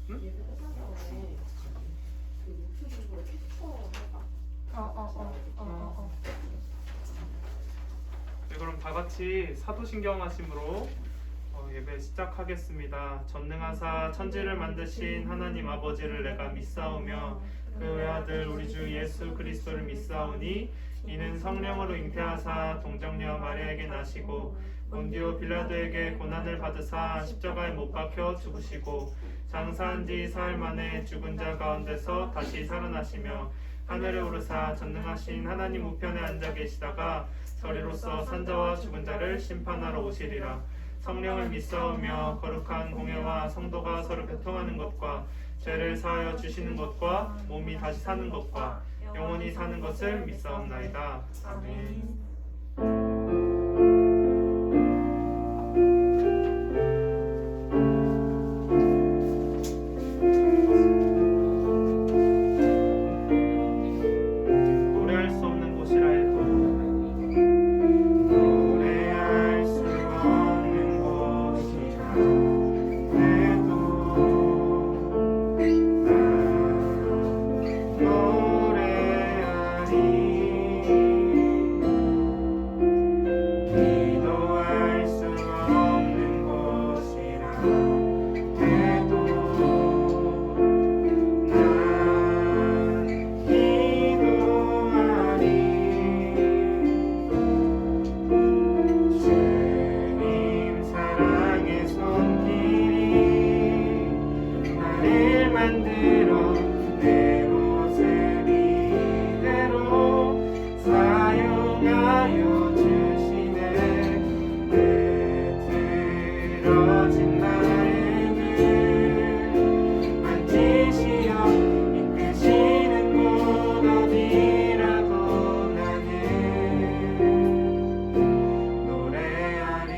응? 네, 그럼 다 같이 사도신경 하심으로 예배 시작하겠습니다. 전능하사 천지를 만드신 하나님 아버지를 내가 믿사오며 그 외아들 우리 주 예수 그리스도를 믿사오니 이는 성령으로 잉태하사 동정녀 마리아에게 나시고 본디오 빌라도에게 고난을 받으사 십자가에 못 박혀 죽으시고 장사한 지 사흘 만에 죽은 자 가운데서 다시 살아나시며 하늘에 오르사 전능하신 하나님 우편에 앉아 계시다가 저리로서 산자와 죽은 자를 심판하러 오시리라. 성령을 믿사오며 거룩한 공예와 성도가 서로 교통하는 것과 죄를 사하여 주시는 것과 몸이 다시 사는 것과 영원히 사는 것을 믿사옵나이다. 아멘. 노래할 수 없는 곳이라 해도 노래할 수 없는 곳이라 해도 노래하리. 기도할 수 없는 곳이라 해도 난 기도하리. 주님 사랑의 손길이 나를 만들어 내 모습 이대로 사용하여 주시네. 흐트러진 마음을 만지시어 이끄시는 곳 어디라도 나는 노래하리.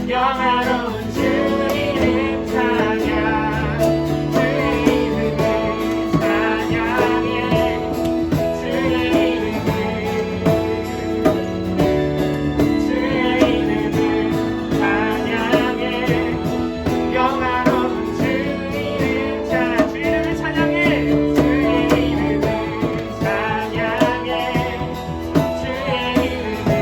영화로운 주 이름 찬양 주의 이름을 찬양해 주의 이름을 찬양해 영화로운 주 이름 찬양 주 이름을 찬양해 주의 이름을 찬양해 주의 이름을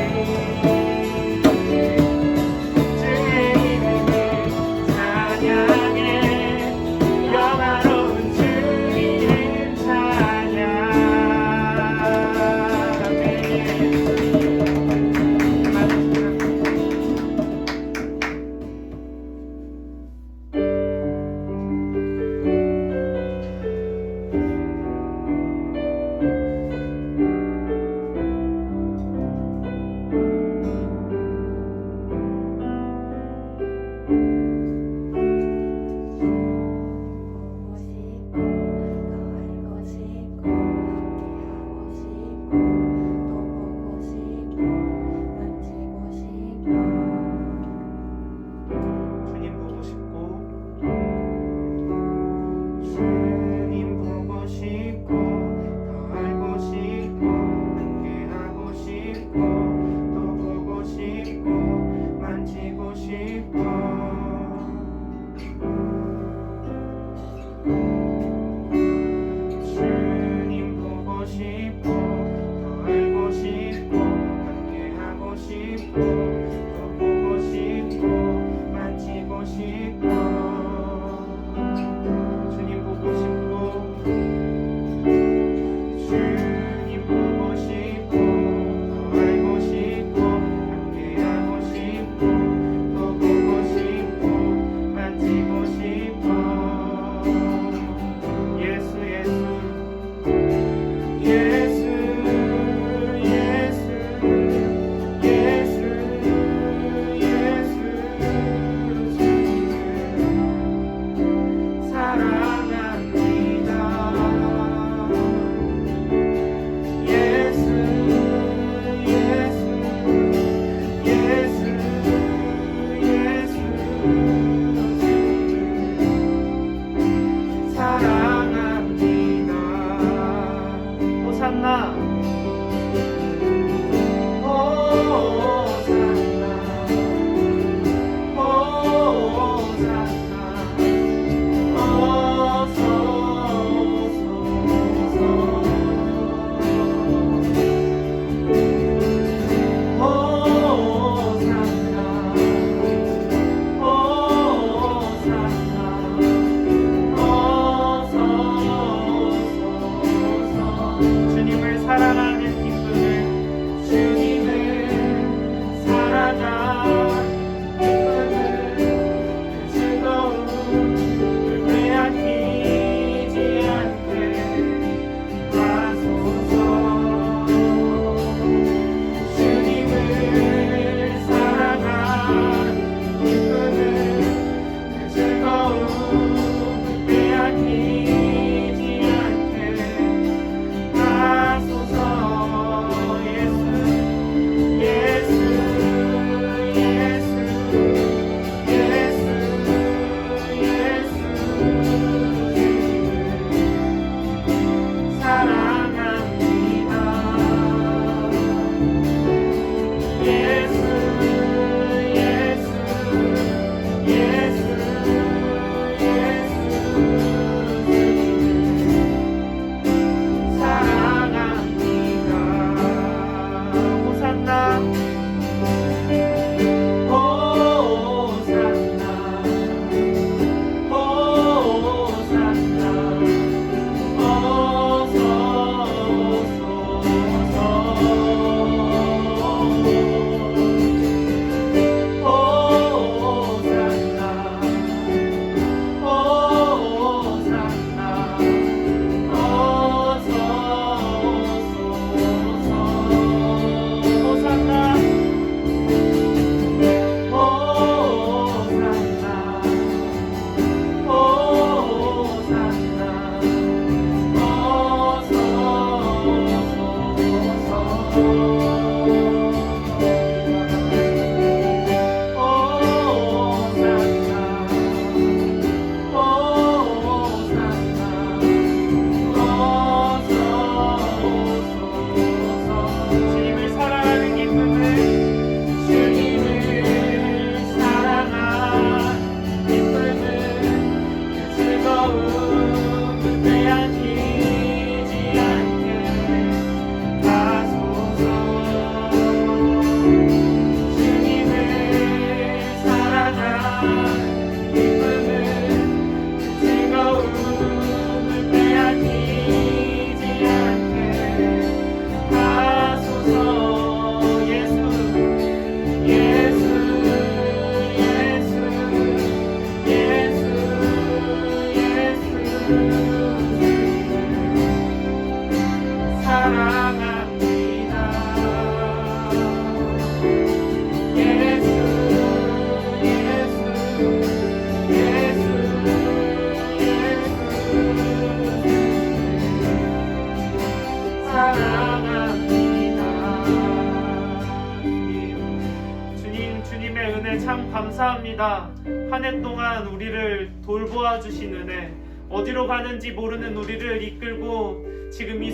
주님의 은혜 참 감사합니다. 한 해 동안 우리를 돌보아 주신 은혜, 어디로 가는지 모르는 우리를 이끌고 지금 이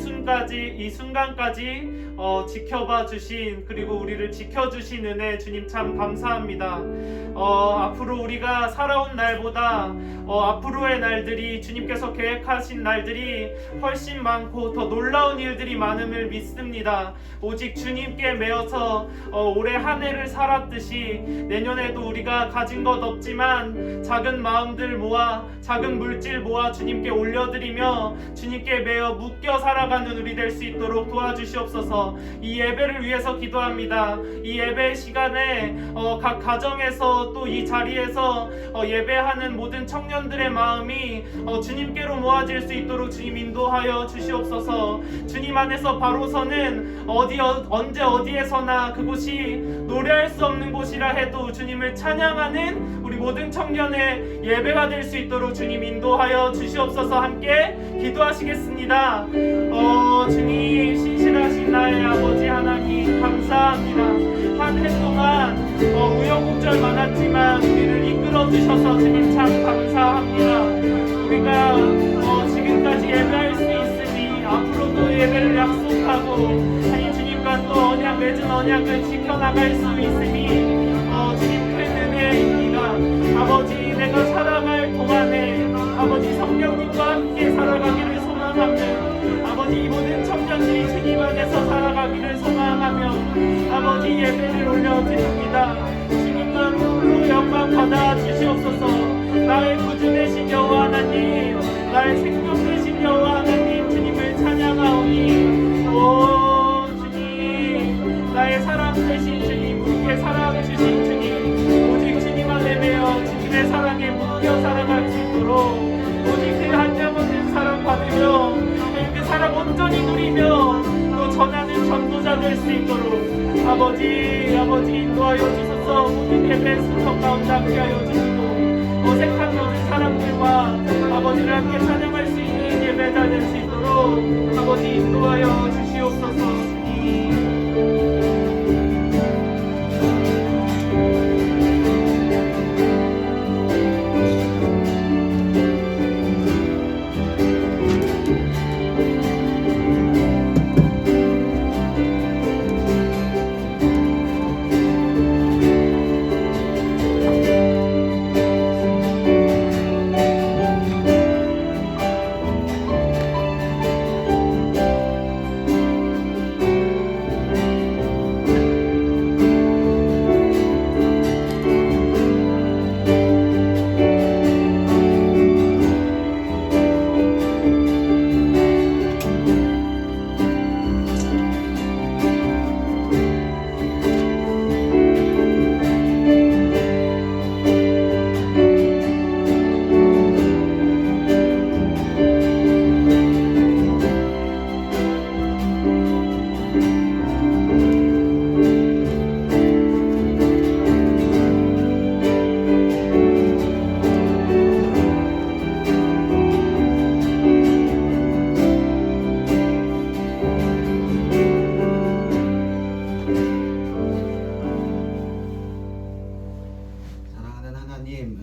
순간까지 지켜봐 주신, 그리고 우리를 지켜주신 은혜 주님 참 감사합니다. 앞으로 우리가 살아온 날보다 앞으로의 날들이, 주님께서 계획하신 날들이 훨씬 많고 더 놀라운 일들이 많음을 믿습니다. 오직 주님께 매어서 올해 한 해를 살았듯이 내년에도 우리가 가진 것 없지만 작은 마음들 모아, 작은 물질 모아 주님께 올려드리며 주님께 매어 묶여 살아가는 우리 될 수 있도록 도와주시옵소서. 이 예배를 위해서 기도합니다. 이 예배 시간에 각 가정에서 또 이 자리에서 예배하는 모든 청년들의 마음이 주님께로 모아질 수 있도록 주님 인도하여 주시옵소서. 주님 안에서 바로 서는 언제 어디에서나 그곳이 노래할 수 없는 곳이라 해도 주님을 찬양하는 우리 모든 청년의 예배가 될 수 있도록 주님 인도하여 주시옵소서. 함께 기도하시겠습니다. 주님, 신실하신 나의 아버지 하나님 감사합니다. 한 해 동안 우여곡절 많았지만 우리를 이끌어 주셔서 주님 참 감사합니다. 우리가 지금까지 예배할 수 있으니 앞으로도 예배를 약속하고 주님과 또 언약, 맺은 언약을 지켜나갈 수 있으니 주님 큰 은혜입니다. 아버지, 내가 살아갈 동안에 아버지 성령님과 함께 살아가기를 소망하며 아버지, 이 모든 청년들이 주님 안에서 살아가기를 소망하며 아버지 예배를 올려드립니다. 주님만 홀로 영광 받아 주시옵소서. 나의 구주 되신 여호와 하나님, 나의 생명 되신 여호와 하나님, 주님을 찬양하오니 오 주님, 나의 사랑 되신 주님, 우리에게 사랑 주신 주님, 오직 주님 안에 매여 주님의 사랑에 묶여 살아갈 수 있도록 오직 그 한영없는 사랑 받으며 그 사랑 온전히 누리며 또 전하는 전도자 될 수 있도록 아버지 인도하여 주소서. 모든 예배 순서 가운데 함께하여 주시고 어색한 모든 사람들과 아버지를 함께 찬양할 수 있는 예배자 될 수 있도록 아버지 인도하여 주시옵소서.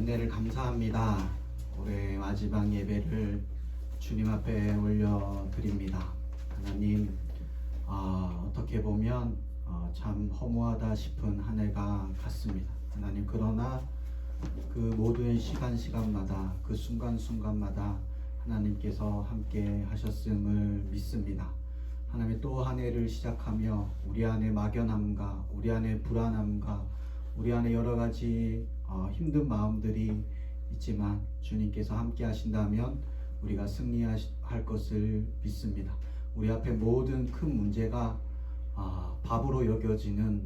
주님, 감사합니다. 올해 마지막 예배를 주님 앞에 올려드립니다. 하나님, 어떻게 보면 참 허무하다 싶은 한 해가 같습니다. 하나님, 그러나 그 모든 시간마다 그 순간마다 하나님께서 함께 하셨음을 믿습니다. 하나님, 또 한 해를 시작하며 우리 안에 막연함과 우리 안에 불안함과 우리 안에 여러 가지 힘든 마음들이 있지만 주님께서 함께 하신다면 우리가 승리할 것을 믿습니다. 우리 앞에 모든 큰 문제가 밥으로 여겨지는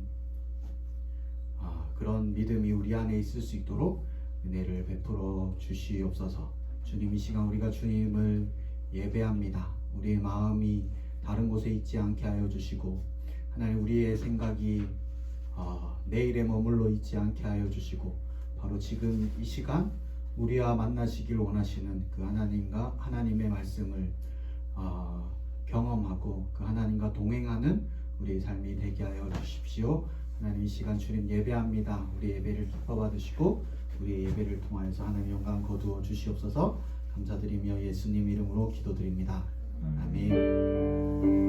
그런 믿음이 우리 안에 있을 수 있도록 은혜를 베풀어 주시옵소서. 주님, 이 시간 우리가 주님을 예배합니다. 우리의 마음이 다른 곳에 있지 않게 하여 주시고, 하나님, 우리의 생각이 내일에 머물러 있지 않게 하여 주시고, 바로 지금 이 시간 우리와 만나시길 원하시는 그 하나님과 하나님의 말씀을 경험하고 그 하나님과 동행하는 우리의 삶이 되게 하여 주십시오. 하나님 이 시간 주님 예배합니다. 우리 예배를 기뻐 받으시고 우리의 예배를 통하여서 하나님 영광 거두어 주시옵소서. 감사드리며 예수님 이름으로 기도드립니다. 아멘.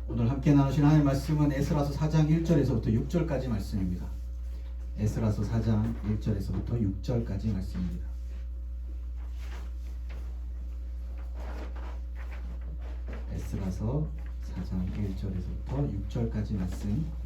오늘 함께 나누신 하나님의 말씀은 에스라서 4장 1절에서부터 6절까지 말씀입니다. 에스라서 4장 1절에서부터 6절까지 말씀입니다. 에스라서 4장 1절에서부터 6절까지 말씀입니다.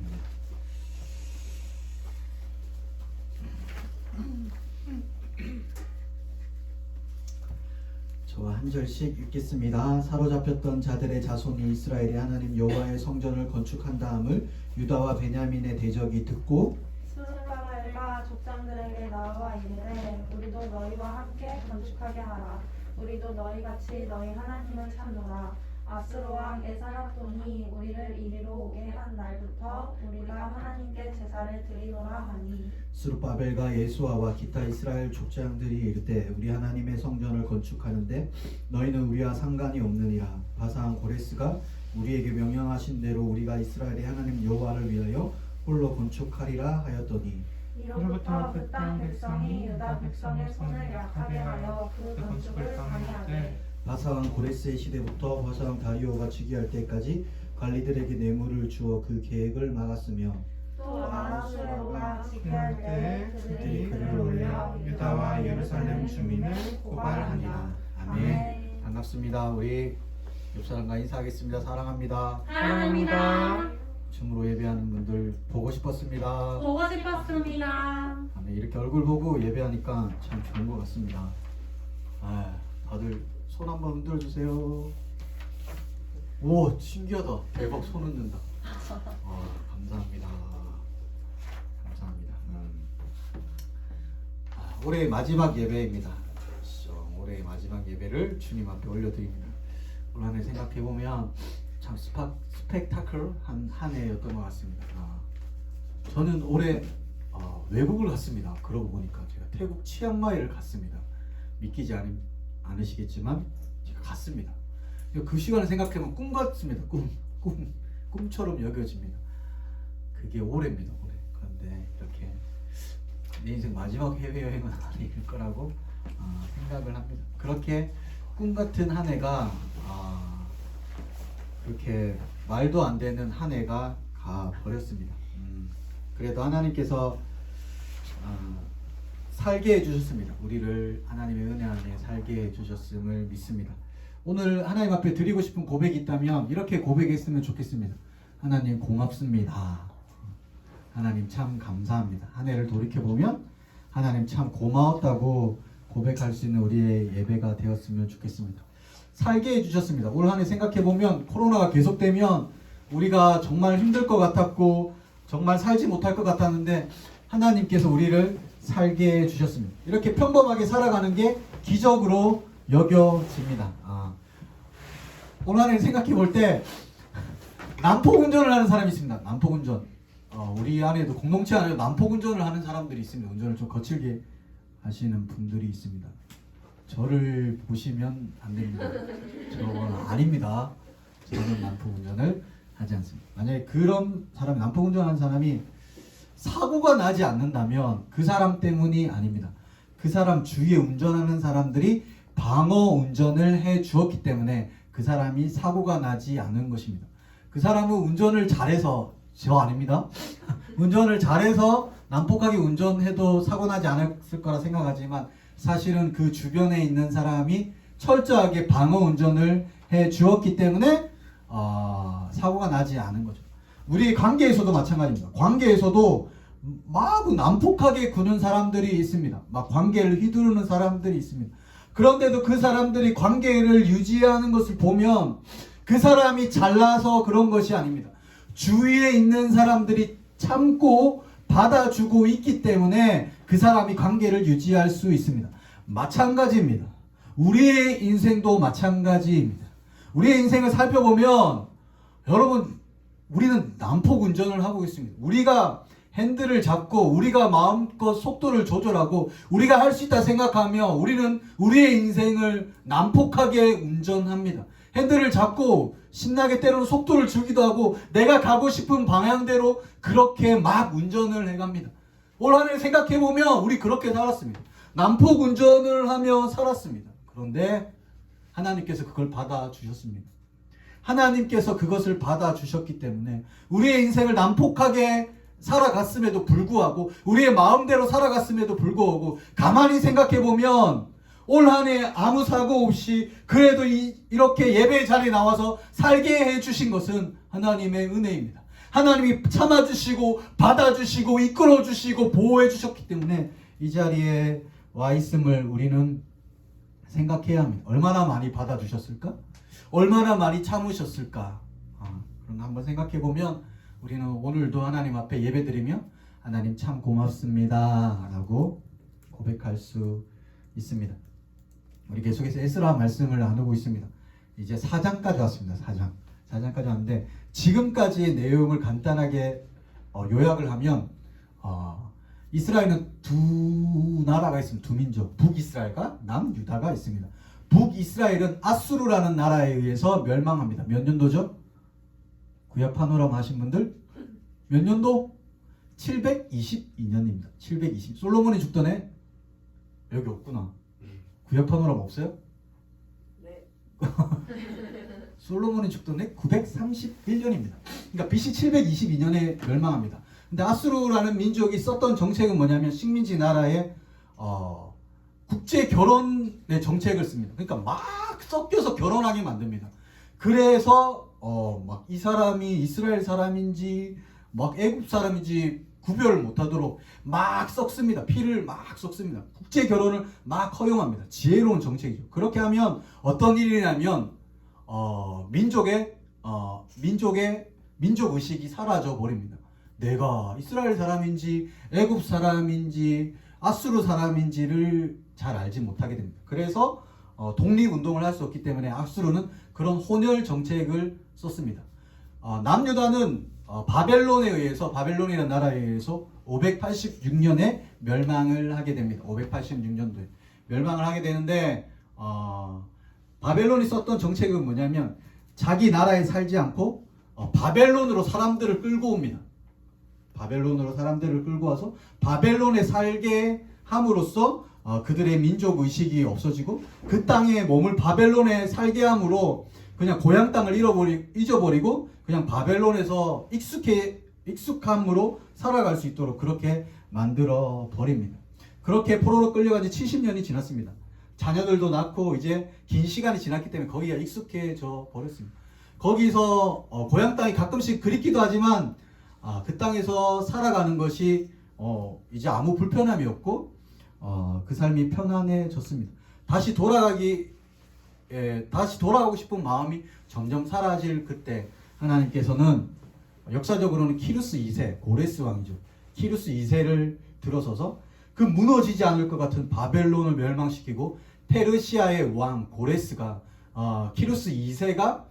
저와 한 절씩 읽겠습니다. 사로잡혔던 자들의 자손이 이스라엘의 하나님 여호와의 성전을 건축한 다음을 유다와 베냐민의 대적이 듣고 스룹바벨과 족장들에게 나와 이르되 우리도 너희와 함께 건축하게 하라. 우리도 너희같이 너희 하나님을 찾노라. 아스로 왕 에사약돈이 우리를 이리로 오게 한 날부터 우리가 하나님께 제사를 드리노라 하니 스룹바벨과 예수아와 기타 이스라엘 족장들이 이르되 우리 하나님의 성전을 건축하는데 너희는 우리와 상관이 없느니라. 바사한 고레스가 우리에게 명령하신 대로 우리가 이스라엘의 하나님 여호와를 위하여 홀로 건축하리라 하였더니 이로부터 그 땅 백성이 유다 백성의 손을 약하게 하여 그 건축을 방해하되 바사왕 고레스의 시대부터 바사왕 다리오가 즉위할 때까지 관리들에게 뇌물을 주어 그 계획을 막았으며 또 아하수에로가 즉위할 때에 그들이 그들이 글을 올려 유다와 예루살렘 주민을 고발하니라. 아멘. 반갑습니다. 우리 옆 사람과 인사하겠습니다. 사랑합니다. 사랑합니다. 줌으로 예배하는 분들 보고 싶었습니다. 보고 싶었습니다. 아멘. 이렇게 얼굴 보고 예배하니까 참 좋은 것 같습니다. 다들 손 한번 흔들어 주세요. 오, 신기하다. 대박, 손 흔든다. 감사합니다. 감사합니다. 올해의 마지막 예배입니다. 올해의 마지막 예배를 주님 앞에 올려드립니다. 올 한 해 생각해 보면 참 스펙타클한 한 해였던 것 같습니다. 저는 올해 외국을 갔습니다. 그러고 보니까 제가 태국 치앙마이를 갔습니다. 믿기지 않으시겠지만 제가 갔습니다. 그 시간을 생각하면 꿈 같습니다. 꿈처럼 여겨집니다. 그게 올해입니다. 올해. 그런데 이렇게 내 인생 마지막 해외여행은 아닐 거라고 생각을 합니다. 그렇게 꿈 같은 한 해가 그렇게 말도 안 되는 한 해가 가버렸습니다. 그래도 하나님께서 살게 해주셨습니다. 우리를 하나님의 은혜 안에 살게 해주셨음을 믿습니다. 오늘 하나님 앞에 드리고 싶은 고백이 있다면 이렇게 고백했으면 좋겠습니다. 하나님 고맙습니다. 하나님 참 감사합니다. 한 해를 돌이켜보면 하나님 참 고마웠다고 고백할 수 있는 우리의 예배가 되었으면 좋겠습니다. 살게 해주셨습니다. 올 한 해 생각해보면 코로나가 계속되면 우리가 정말 힘들 것 같았고 정말 살지 못할 것 같았는데 하나님께서 우리를 살게 해주셨습니다. 이렇게 평범하게 살아가는 게 기적으로 여겨집니다. 올 한 해 생각해볼 때 난폭운전을 하는 사람이 있습니다. 난폭운전. 우리 안에도 공동체 안에도 난폭운전을 하는 사람들이 있습니다. 운전을 좀 거칠게 하시는 분들이 있습니다. 저를 보시면 안 됩니다. 저는 아닙니다. 저는 난폭운전을 하지 않습니다. 만약에 그런 사람이 난폭운전하는 사람이 사고가 나지 않는다면 그 사람 때문이 아닙니다. 그 사람 주위에 운전하는 사람들이 방어 운전을 해 주었기 때문에 그 사람이 사고가 나지 않은 것입니다. 그 사람은 운전을 잘해서 저 아닙니다. 운전을 잘해서 난폭하게 운전해도 사고 나지 않았을 거라 생각하지만 사실은 그 주변에 있는 사람이 철저하게 방어 운전을 해 주었기 때문에 사고가 나지 않은 거죠. 우리 관계에서도 마찬가지입니다. 관계에서도 막 난폭하게 구는 사람들이 있습니다. 막 관계를 휘두르는 사람들이 있습니다. 그런데도 그 사람들이 관계를 유지하는 것을 보면 그 사람이 잘나서 그런 것이 아닙니다. 주위에 있는 사람들이 참고 받아주고 있기 때문에 그 사람이 관계를 유지할 수 있습니다. 마찬가지입니다. 우리의 인생도 마찬가지입니다. 우리의 인생을 살펴보면 여러분 우리는 난폭 운전을 하고 있습니다. 우리가 핸들을 잡고 우리가 마음껏 속도를 조절하고 우리가 할 수 있다 생각하며 우리는 우리의 인생을 난폭하게 운전합니다. 핸들을 잡고 신나게 때로는 속도를 주기도 하고 내가 가고 싶은 방향대로 그렇게 막 운전을 해갑니다. 올 한 해 생각해보면 우리 그렇게 살았습니다. 난폭 운전을 하며 살았습니다. 그런데 하나님께서 그걸 받아주셨습니다. 하나님께서 그것을 받아주셨기 때문에 우리의 인생을 난폭하게 살아갔음에도 불구하고 우리의 마음대로 살아갔음에도 불구하고 가만히 생각해보면 올 한 해 아무 사고 없이 그래도 이렇게 예배 자리에 나와서 살게 해주신 것은 하나님의 은혜입니다. 하나님이 참아주시고 받아주시고 이끌어주시고 보호해주셨기 때문에 이 자리에 와 있음을 우리는 생각해야 합니다. 얼마나 많이 받아주셨을까? 얼마나 많이 참으셨을까? 그런 거 한번 생각해보면 우리는 오늘도 하나님 앞에 예배드리며 하나님 참 고맙습니다 라고 고백할 수 있습니다. 우리 계속해서 에스라 말씀을 나누고 있습니다. 이제 4장까지 왔습니다. 4장까지 왔는데 지금까지의 내용을 간단하게 요약을 하면 이스라엘은 두 나라가 있습니다. 두 민족, 북이스라엘과 남유다가 있습니다. 북이스라엘은 아수르라는 나라에 의해서 멸망합니다. 몇 년도죠? 구약 파노라마 하신 분들 몇 년도? 722년입니다. 720. 솔로몬이 죽던 해? 여기 없구나. 구약 파노라마 없어요? 네. 솔로몬이 죽던 해 931년입니다. 그러니까 BC 722년에 멸망합니다. 근데 아수르라는 민족이 썼던 정책은 뭐냐면 식민지 나라의 국제 결혼의 정책을 씁니다. 그러니까 막 섞여서 결혼하게 만듭니다. 그래서 막 이 사람이 이스라엘 사람인지 막 애굽 사람인지 구별을 못하도록 막 섞습니다. 피를 막 섞습니다. 국제 결혼을 막 허용합니다. 지혜로운 정책이죠. 그렇게 하면 어떤 일이냐면 민족 의식이 사라져 버립니다. 내가 이스라엘 사람인지 애굽 사람인지 아수르 사람인지를 잘 알지 못하게 됩니다. 그래서 독립운동을 할 수 없기 때문에 아수르는 그런 혼혈 정책을 썼습니다. 남유다는 바벨론이라는 나라에 의해서 586년에 멸망을 하게 됩니다. 586년도에 멸망을 하게 되는데 바벨론이 썼던 정책은 뭐냐면 자기 나라에 살지 않고 바벨론으로 사람들을 끌고 옵니다. 바벨론으로 사람들을 끌고 와서 바벨론에 살게 함으로써 그들의 민족 의식이 없어지고 그 땅에 몸을 바벨론에 살게 함으로 그냥 고향 땅을 잊어버리고 그냥 바벨론에서 익숙함으로 살아갈 수 있도록 그렇게 만들어 버립니다. 그렇게 포로로 끌려간 지 70년이 지났습니다. 자녀들도 낳고 이제 긴 시간이 지났기 때문에 거기가 익숙해져 버렸습니다. 거기서 고향 땅이 가끔씩 그립기도 하지만 그 땅에서 살아가는 것이 이제 아무 불편함이 없고 그 삶이 편안해졌습니다. 다시 돌아가고 싶은 마음이 점점 사라질 그때 하나님께서는 역사적으로는 키루스 2세, 고레스 왕이죠. 키루스 2세를 들어서서 그 무너지지 않을 것 같은 바벨론을 멸망시키고 페르시아의 왕 고레스가 키루스 2세가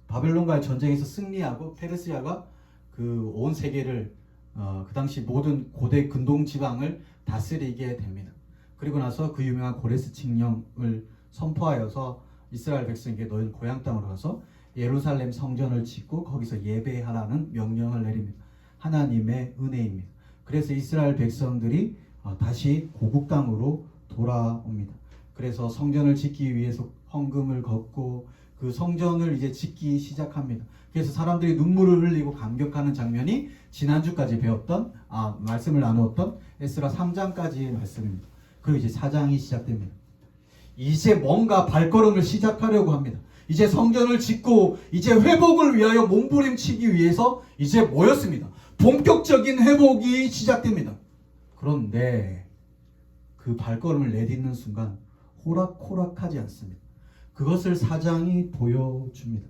바벨론과의 전쟁에서 승리하고 페르시아가 그 온 세계를 그 당시 모든 고대 근동 지방을 다스리게 됩니다. 그리고 나서 그 유명한 고레스 칙령을 선포하여서 이스라엘 백성에게 너희는 고향 땅으로 가서 예루살렘 성전을 짓고 거기서 예배하라는 명령을 내립니다. 하나님의 은혜입니다. 그래서 이스라엘 백성들이 다시 고국 땅으로 돌아옵니다. 그래서 성전을 짓기 위해서 헌금을 걷고 그 성전을 이제 짓기 시작합니다. 그래서 사람들이 눈물을 흘리고 감격하는 장면이 지난주까지 배웠던 말씀을 나누었던 에스라 3장까지의 말씀입니다. 그리고 이제 4장이 시작됩니다. 이제 뭔가 발걸음을 시작하려고 합니다. 이제 성전을 짓고 이제 회복을 위하여 몸부림치기 위해서 이제 모였습니다. 본격적인 회복이 시작됩니다. 그런데 그 발걸음을 내딛는 순간 호락호락하지 않습니다. 그것을 4장이 보여줍니다.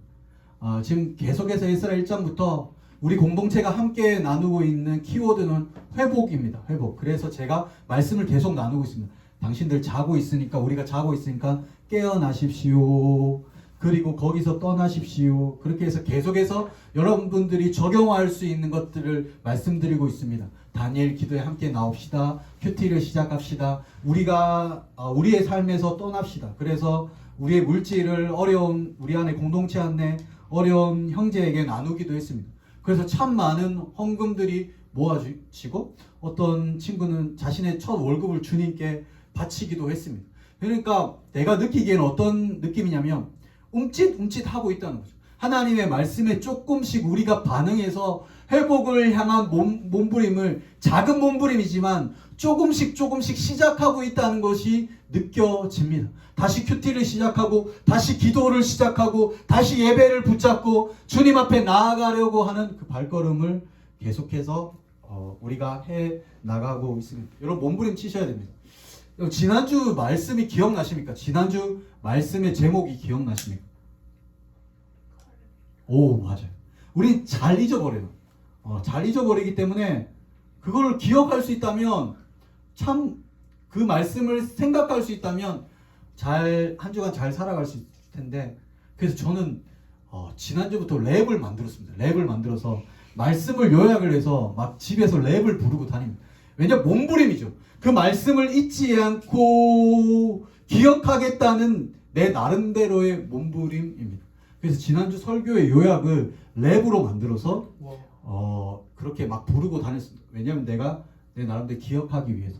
지금 계속해서 에스라 1장부터 우리 공동체가 함께 나누고 있는 키워드는 회복입니다. 회복. 그래서 제가 말씀을 계속 나누고 있습니다. 당신들 자고 있으니까 우리가 자고 있으니까 깨어나십시오. 그리고 거기서 떠나십시오. 그렇게 해서 계속해서 여러분들이 적용할 수 있는 것들을 말씀드리고 있습니다. 다니엘 기도에 함께 나옵시다. 큐티를 시작합시다. 우리가 우리의 삶에서 떠납시다. 그래서 우리의 물질을 어려운 우리 안에 공동체 안에 어려운 형제에게 나누기도 했습니다. 그래서 참 많은 헌금들이 모아지고 어떤 친구는 자신의 첫 월급을 주님께 바치기도 했습니다. 그러니까 내가 느끼기에는 어떤 느낌이냐면 움찔움찔하고 있다는 거죠. 하나님의 말씀에 조금씩 우리가 반응해서 회복을 향한 몸부림을 작은 몸부림이지만 조금씩 시작하고 있다는 것이 느껴집니다. 다시 큐티를 시작하고 다시 기도를 시작하고 다시 예배를 붙잡고 주님 앞에 나아가려고 하는 그 발걸음을 계속해서 우리가 해 나가고 있습니다. 여러분 몸부림 치셔야 됩니다. 지난주 말씀이 기억나십니까? 지난주 말씀의 제목이 기억나십니까? 오, 맞아요. 우리 잘 잊어버려요. 잘 잊어버리기 때문에 그걸 기억할 수 있다면 참 그 말씀을 생각할 수 있다면 한 주간 잘 살아갈 수 있을 텐데, 그래서 저는 지난주부터 랩을 만들었습니다. 랩을 만들어서 말씀을 요약을 해서 막 집에서 랩을 부르고 다닙니다. 왜냐면 몸부림이죠. 그 말씀을 잊지 않고 기억하겠다는 내 나름대로의 몸부림입니다. 그래서 지난주 설교의 요약을 랩으로 만들어서 그렇게 막 부르고 다녔습니다. 왜냐면 내가 내 나름대로 기억하기 위해서.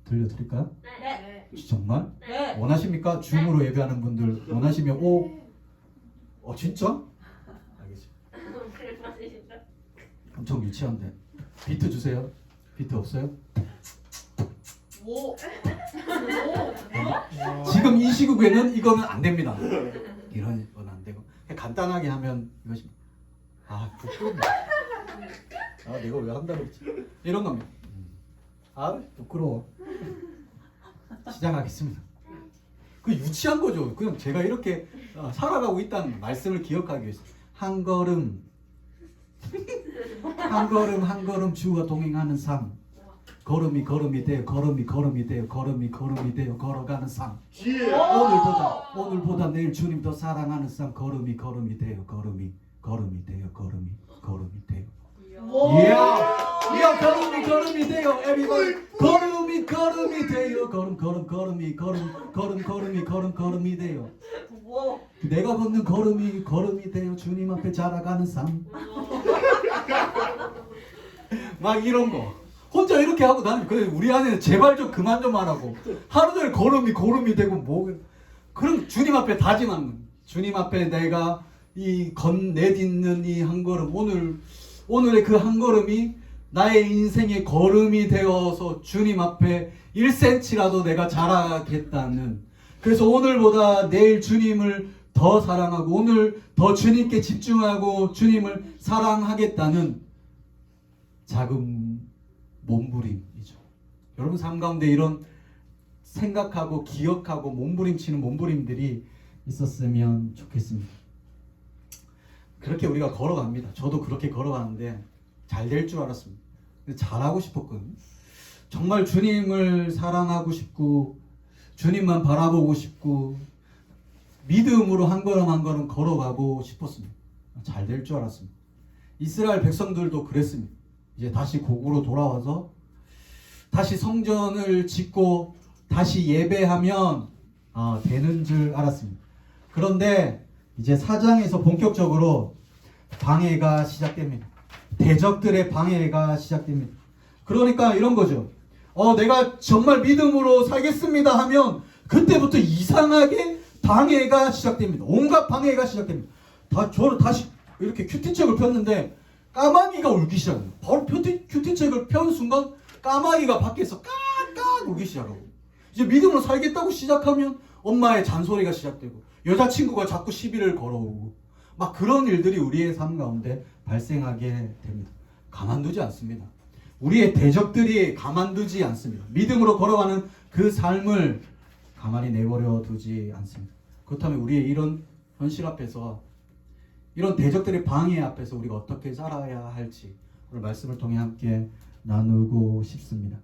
들려드릴까요? 네. 정말? 네. 원하십니까? 줌으로 예배하는 분들 원하시면 진짜? 알겠습니다. 엄청 유치한데 비트 주세요. 비트 없어요? 지금 이 시국에는 이거는 안 됩니다. 이런 건 안 되고 그냥 간단하게 하면 이것이 부끄럽네. 내가 왜 한다고 했지? 이런 겁니다. 부끄러워. 시작하겠습니다. 그 유치한 거죠. 그냥 제가 이렇게 살아가고 있다는 말씀을 기억하기 위해서 한 걸음 한 걸음 주와 동행하는 삶. 걸음이 되어 걸음이 되어 걸어가는 삶. 오늘보다 내일 주님 더 사랑하는 삶. 걸음이 되어 걸음이 되어. 이야 걸음이 되어 everybody 걸음이 되어 걸음이 되어 내가 걷는 걸음이 되어 주님 앞에 자라가는 삶. 막 이런 거 혼자 이렇게 하고 다니면 그래 우리 안에는 제발 좀 그만 좀 하라고 하루 종일 걸음이 되고 그럼 주님 앞에 다짐하는 거예요. 주님 앞에 내가 내딛는 이 한 걸음 오늘의 그 한 걸음이 나의 인생의 걸음이 되어서 주님 앞에 1cm라도 내가 자라겠다는, 그래서 오늘보다 내일 주님을 더 사랑하고 오늘 더 주님께 집중하고 주님을 사랑하겠다는 작은 몸부림이죠. 여러분 삶 가운데 이런 생각하고 기억하고 몸부림치는 몸부림들이 있었으면 좋겠습니다. 그렇게 우리가 걸어갑니다. 저도 그렇게 걸어가는데 잘 될 줄 알았습니다. 근데 잘하고 싶었거든요. 정말 주님을 사랑하고 싶고 주님만 바라보고 싶고 믿음으로 한 걸음 한 걸음 걸어가고 싶었습니다. 잘 될 줄 알았습니다. 이스라엘 백성들도 그랬습니다. 이제 다시 고국으로 돌아와서 다시 성전을 짓고 다시 예배하면 되는 줄 알았습니다. 그런데 이제 4장에서 본격적으로 방해가 시작됩니다. 대적들의 방해가 시작됩니다. 그러니까 이런 거죠. 내가 정말 믿음으로 살겠습니다 하면 그때부터 이상하게 방해가 시작됩니다. 온갖 방해가 시작됩니다. 저를 다시 이렇게 큐티책을 폈는데 까마귀가 울기 시작해요. 바로 큐티책을 편 순간 까마귀가 밖에서 깍깍 울기 시작하고, 이제 믿음으로 살겠다고 시작하면 엄마의 잔소리가 시작되고 여자친구가 자꾸 시비를 걸어오고 막 그런 일들이 우리의 삶 가운데 발생하게 됩니다. 가만두지 않습니다. 우리의 대적들이 가만두지 않습니다. 믿음으로 걸어가는 그 삶을 가만히 내버려 두지 않습니다. 그렇다면 우리의 이런 현실 앞에서, 이런 대적들의 방해 앞에서 우리가 어떻게 살아야 할지 오늘 말씀을 통해 함께 나누고 싶습니다.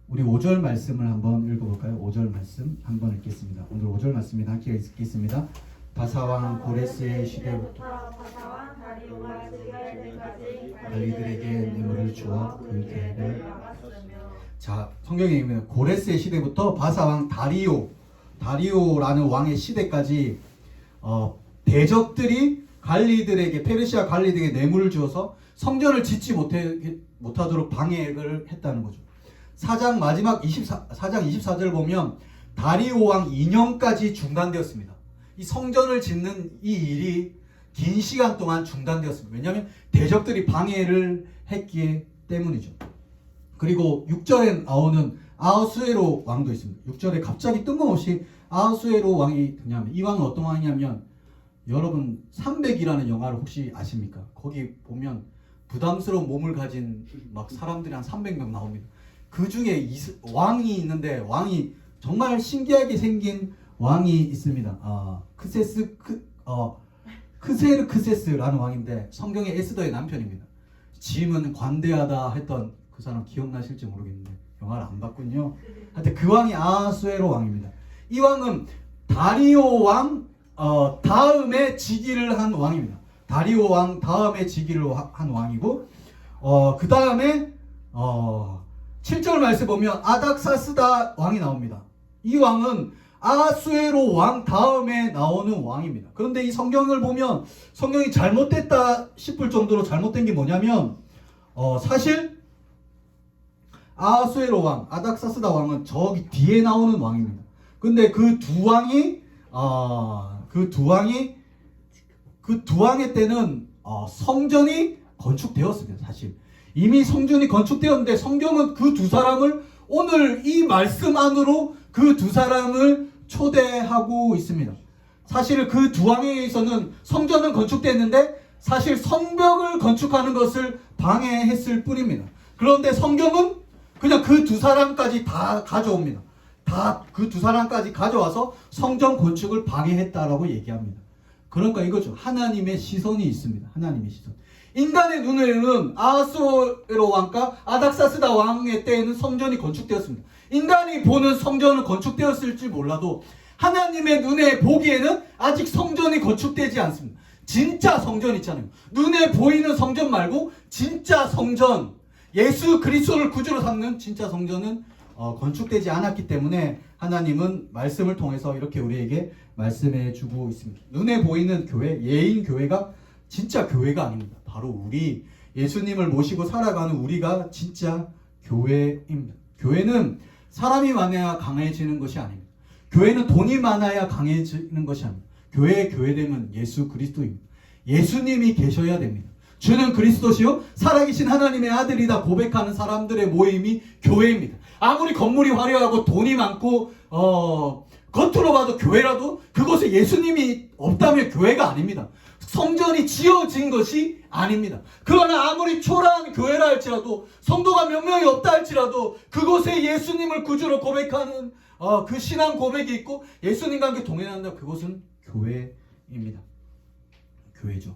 우리 5절 말씀을 한번 읽어볼까요? 5절 말씀 한번 읽겠습니다. 오늘 5절 말씀입니다. 함께 읽겠습니다. 바사왕 고레스의 시대부터 바사왕 다리오가 지휘할 때까지 관리들에게 뇌물을 주어 그 계획을 막았으며. 자, 성경에 있는 고레스의 시대부터 바사왕 다리오라는 왕의 시대까지 대적들이 관리들에게, 페르시아 관리들에게 뇌물을 주어서 성전을 짓지 못하도록 방해를 했다는 거죠. 4장 마지막 4장 24절 보면 다리오 왕 2년까지 중단되었습니다. 이 성전을 짓는 이 일이 긴 시간 동안 중단되었습니다. 왜냐하면 대적들이 방해를 했기 때문이죠. 그리고 6절에 나오는 아하수에로 왕도 있습니다. 6절에 갑자기 뜬금없이 아하수에로 왕이 등장합니다. 이 왕은 어떤 왕이냐면, 여러분 300이라는 영화를 혹시 아십니까? 거기 보면 부담스러운 몸을 가진 막 사람들이 한 300명 나옵니다. 그 중에 왕이 있는데, 왕이 정말 신기하게 생긴 왕이 있습니다. 크세르크세스라는 왕인데 성경의 에스더의 남편입니다. 짐은 관대하다 했던 그 사람 기억나실지 모르겠는데 영화를 안 봤군요. 하여튼 그 왕이 아하수에로 왕입니다. 이 왕은 다리오 왕 다음에 즉위를 한 왕입니다. 다리오 왕 다음에 즉위를 한 왕이고, 그 다음에 7절 말씀 보면 아닥사스다 왕이 나옵니다. 이 왕은 아하수에로 왕 다음에 나오는 왕입니다. 그런데 이 성경을 보면 성경이 잘못됐다 싶을 정도로 잘못된 게 뭐냐면, 사실 아하수에로 왕, 아닥사스다 왕은 저기 뒤에 나오는 왕입니다. 근데 그 두 왕의 때는 성전이 건축되었습니다. 사실 이미 성전이 건축되었는데 성경은 그 두 사람을, 오늘 이 말씀 안으로 그 두 사람을 초대하고 있습니다. 사실 그 두 왕에 의해서는 성전은 건축됐는데 사실 성벽을 건축하는 것을 방해했을 뿐입니다. 그런데 성경은 그냥 그 두 사람까지 다 가져옵니다. 다 그 두 sa람까지 가져와서 성전 건축을 방해했다라고 얘기합니다. 그러니까 이거죠. 하나님의 시선이 있습니다. 하나님의 시선. 인간의 눈에는 아하수에로 왕과 아닥사스다 왕의 때에는 성전이 건축되었습니다. 인간이 보는 성전은 건축되었을지 몰라도 하나님의 눈에 보기에는 아직 성전이 건축되지 않습니다. 진짜 성전 있잖아요. 눈에 보이는 성전 말고 진짜 성전, 예수 그리스도를 구주로 삼는 진짜 성전은 건축되지 않았기 때문에 하나님은 말씀을 통해서 이렇게 우리에게 말씀해 주고 있습니다. 눈에 보이는 교회, 예인 교회가 진짜 교회가 아닙니다. 바로 우리 예수님을 모시고 살아가는 우리가 진짜 교회입니다. 교회는 사람이 많아야 강해지는 것이 아닙니다. 교회는 돈이 많아야 강해지는 것이 아닙니다. 교회의 교회됨은 예수 그리스도입니다. 예수님이 계셔야 됩니다. 주는 그리스도시요 살아계신 하나님의 아들이다 고백하는 사람들의 모임이 교회입니다. 아무리 건물이 화려하고 돈이 많고 겉으로 봐도 교회라도 그곳에 예수님이 없다면 교회가 아닙니다. 성전이 지어진 것이 아닙니다. 그러나 아무리 초라한 교회라 할지라도, 성도가 몇 명이 없다 할지라도 그곳에 예수님을 구주로 고백하는 그 신앙 고백이 있고 예수님과 함께 동행한다, 그곳은 교회입니다. 교회죠.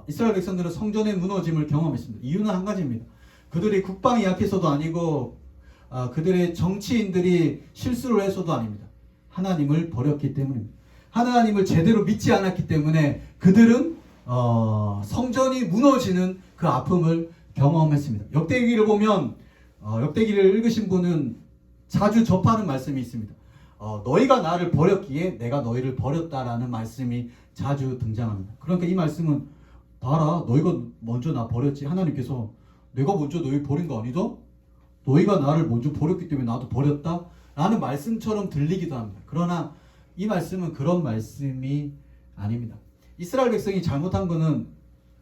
이스라엘 백성들은 성전의 무너짐을 경험했습니다. 이유는 한 가지입니다. 그들이 국방이 약해서도 아니고 그들의 정치인들이 실수를 해서도 아닙니다. 하나님을 버렸기 때문입니다. 하나님을 제대로 믿지 않았기 때문에 그들은 성전이 무너지는 그 아픔을 경험했습니다. 역대기를 보면 역대기를 읽으신 분은 자주 접하는 말씀이 있습니다. 너희가 나를 버렸기에 내가 너희를 버렸다라는 말씀이 자주 등장합니다. 그러니까 이 말씀은 봐라, 너희가 먼저 나 버렸지. 하나님께서 내가 먼저 너희 버린 거 아니죠? 너희가 나를 먼저 버렸기 때문에 나도 버렸다 라는 말씀처럼 들리기도 합니다. 그러나 이 말씀은 그런 말씀이 아닙니다. 이스라엘 백성이 잘못한 것은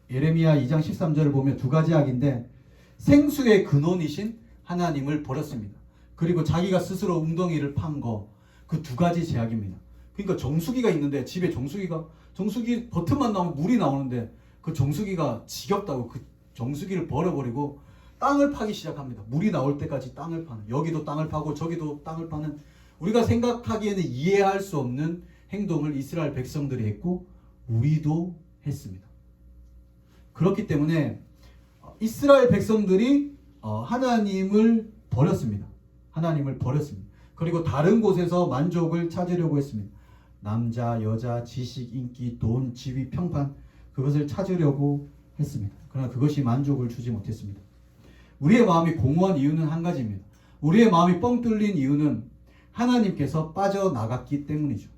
예레미야 2장 13절을 보면 두 가지 악인데, 생수의 근원이신 하나님을 버렸습니다. 그리고 자기가 스스로 웅덩이를 판 거, 그 두 가지 죄악입니다. 그러니까 정수기가 있는데 집에 정수기 버튼만 나오면 물이 나오는데 그 정수기가 지겹다고 그 정수기를 버려버리고 땅을 파기 시작합니다. 물이 나올 때까지 땅을 파는, 여기도 땅을 파고 저기도 땅을 파는, 우리가 생각하기에는 이해할 수 없는 행동을 이스라엘 백성들이 했고 우리도 했습니다. 그렇기 때문에 이스라엘 백성들이 하나님을 버렸습니다. 하나님을 버렸습니다. 그리고 다른 곳에서 만족을 찾으려고 했습니다. 남자, 여자, 지식, 인기, 돈, 지위, 평판 그것을 찾으려고 했습니다. 그러나 그것이 만족을 주지 못했습니다. 우리의 마음이 공허한 이유는 한 가지입니다. 우리의 마음이 뻥 뚫린 이유는 하나님께서 빠져나갔기 때문이죠.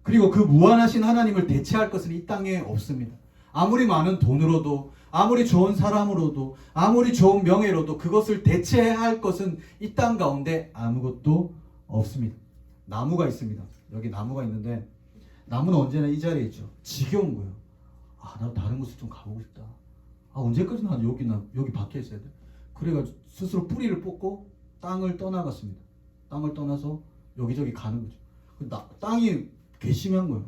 그리고 그 무한하신 하나님을 대체할 것은 이 땅에 없습니다. 아무리 많은 돈으로도, 아무리 좋은 사람으로도, 아무리 좋은 명예로도 그것을 대체할 것은 이 땅 가운데 아무것도 없습니다. 나무가 있습니다. 여기 나무가 있는데 나무는 언제나 이 자리에 있죠. 지겨운 거예요. 나 다른 곳을 좀 가보고 싶다. 언제까지 난 여기 밖에 있어야 돼? 그래가지고 스스로 뿌리를 뽑고 땅을 떠나갔습니다. 땅을 떠나서 여기저기 가는 거죠. 땅이 괘씸한 거예요.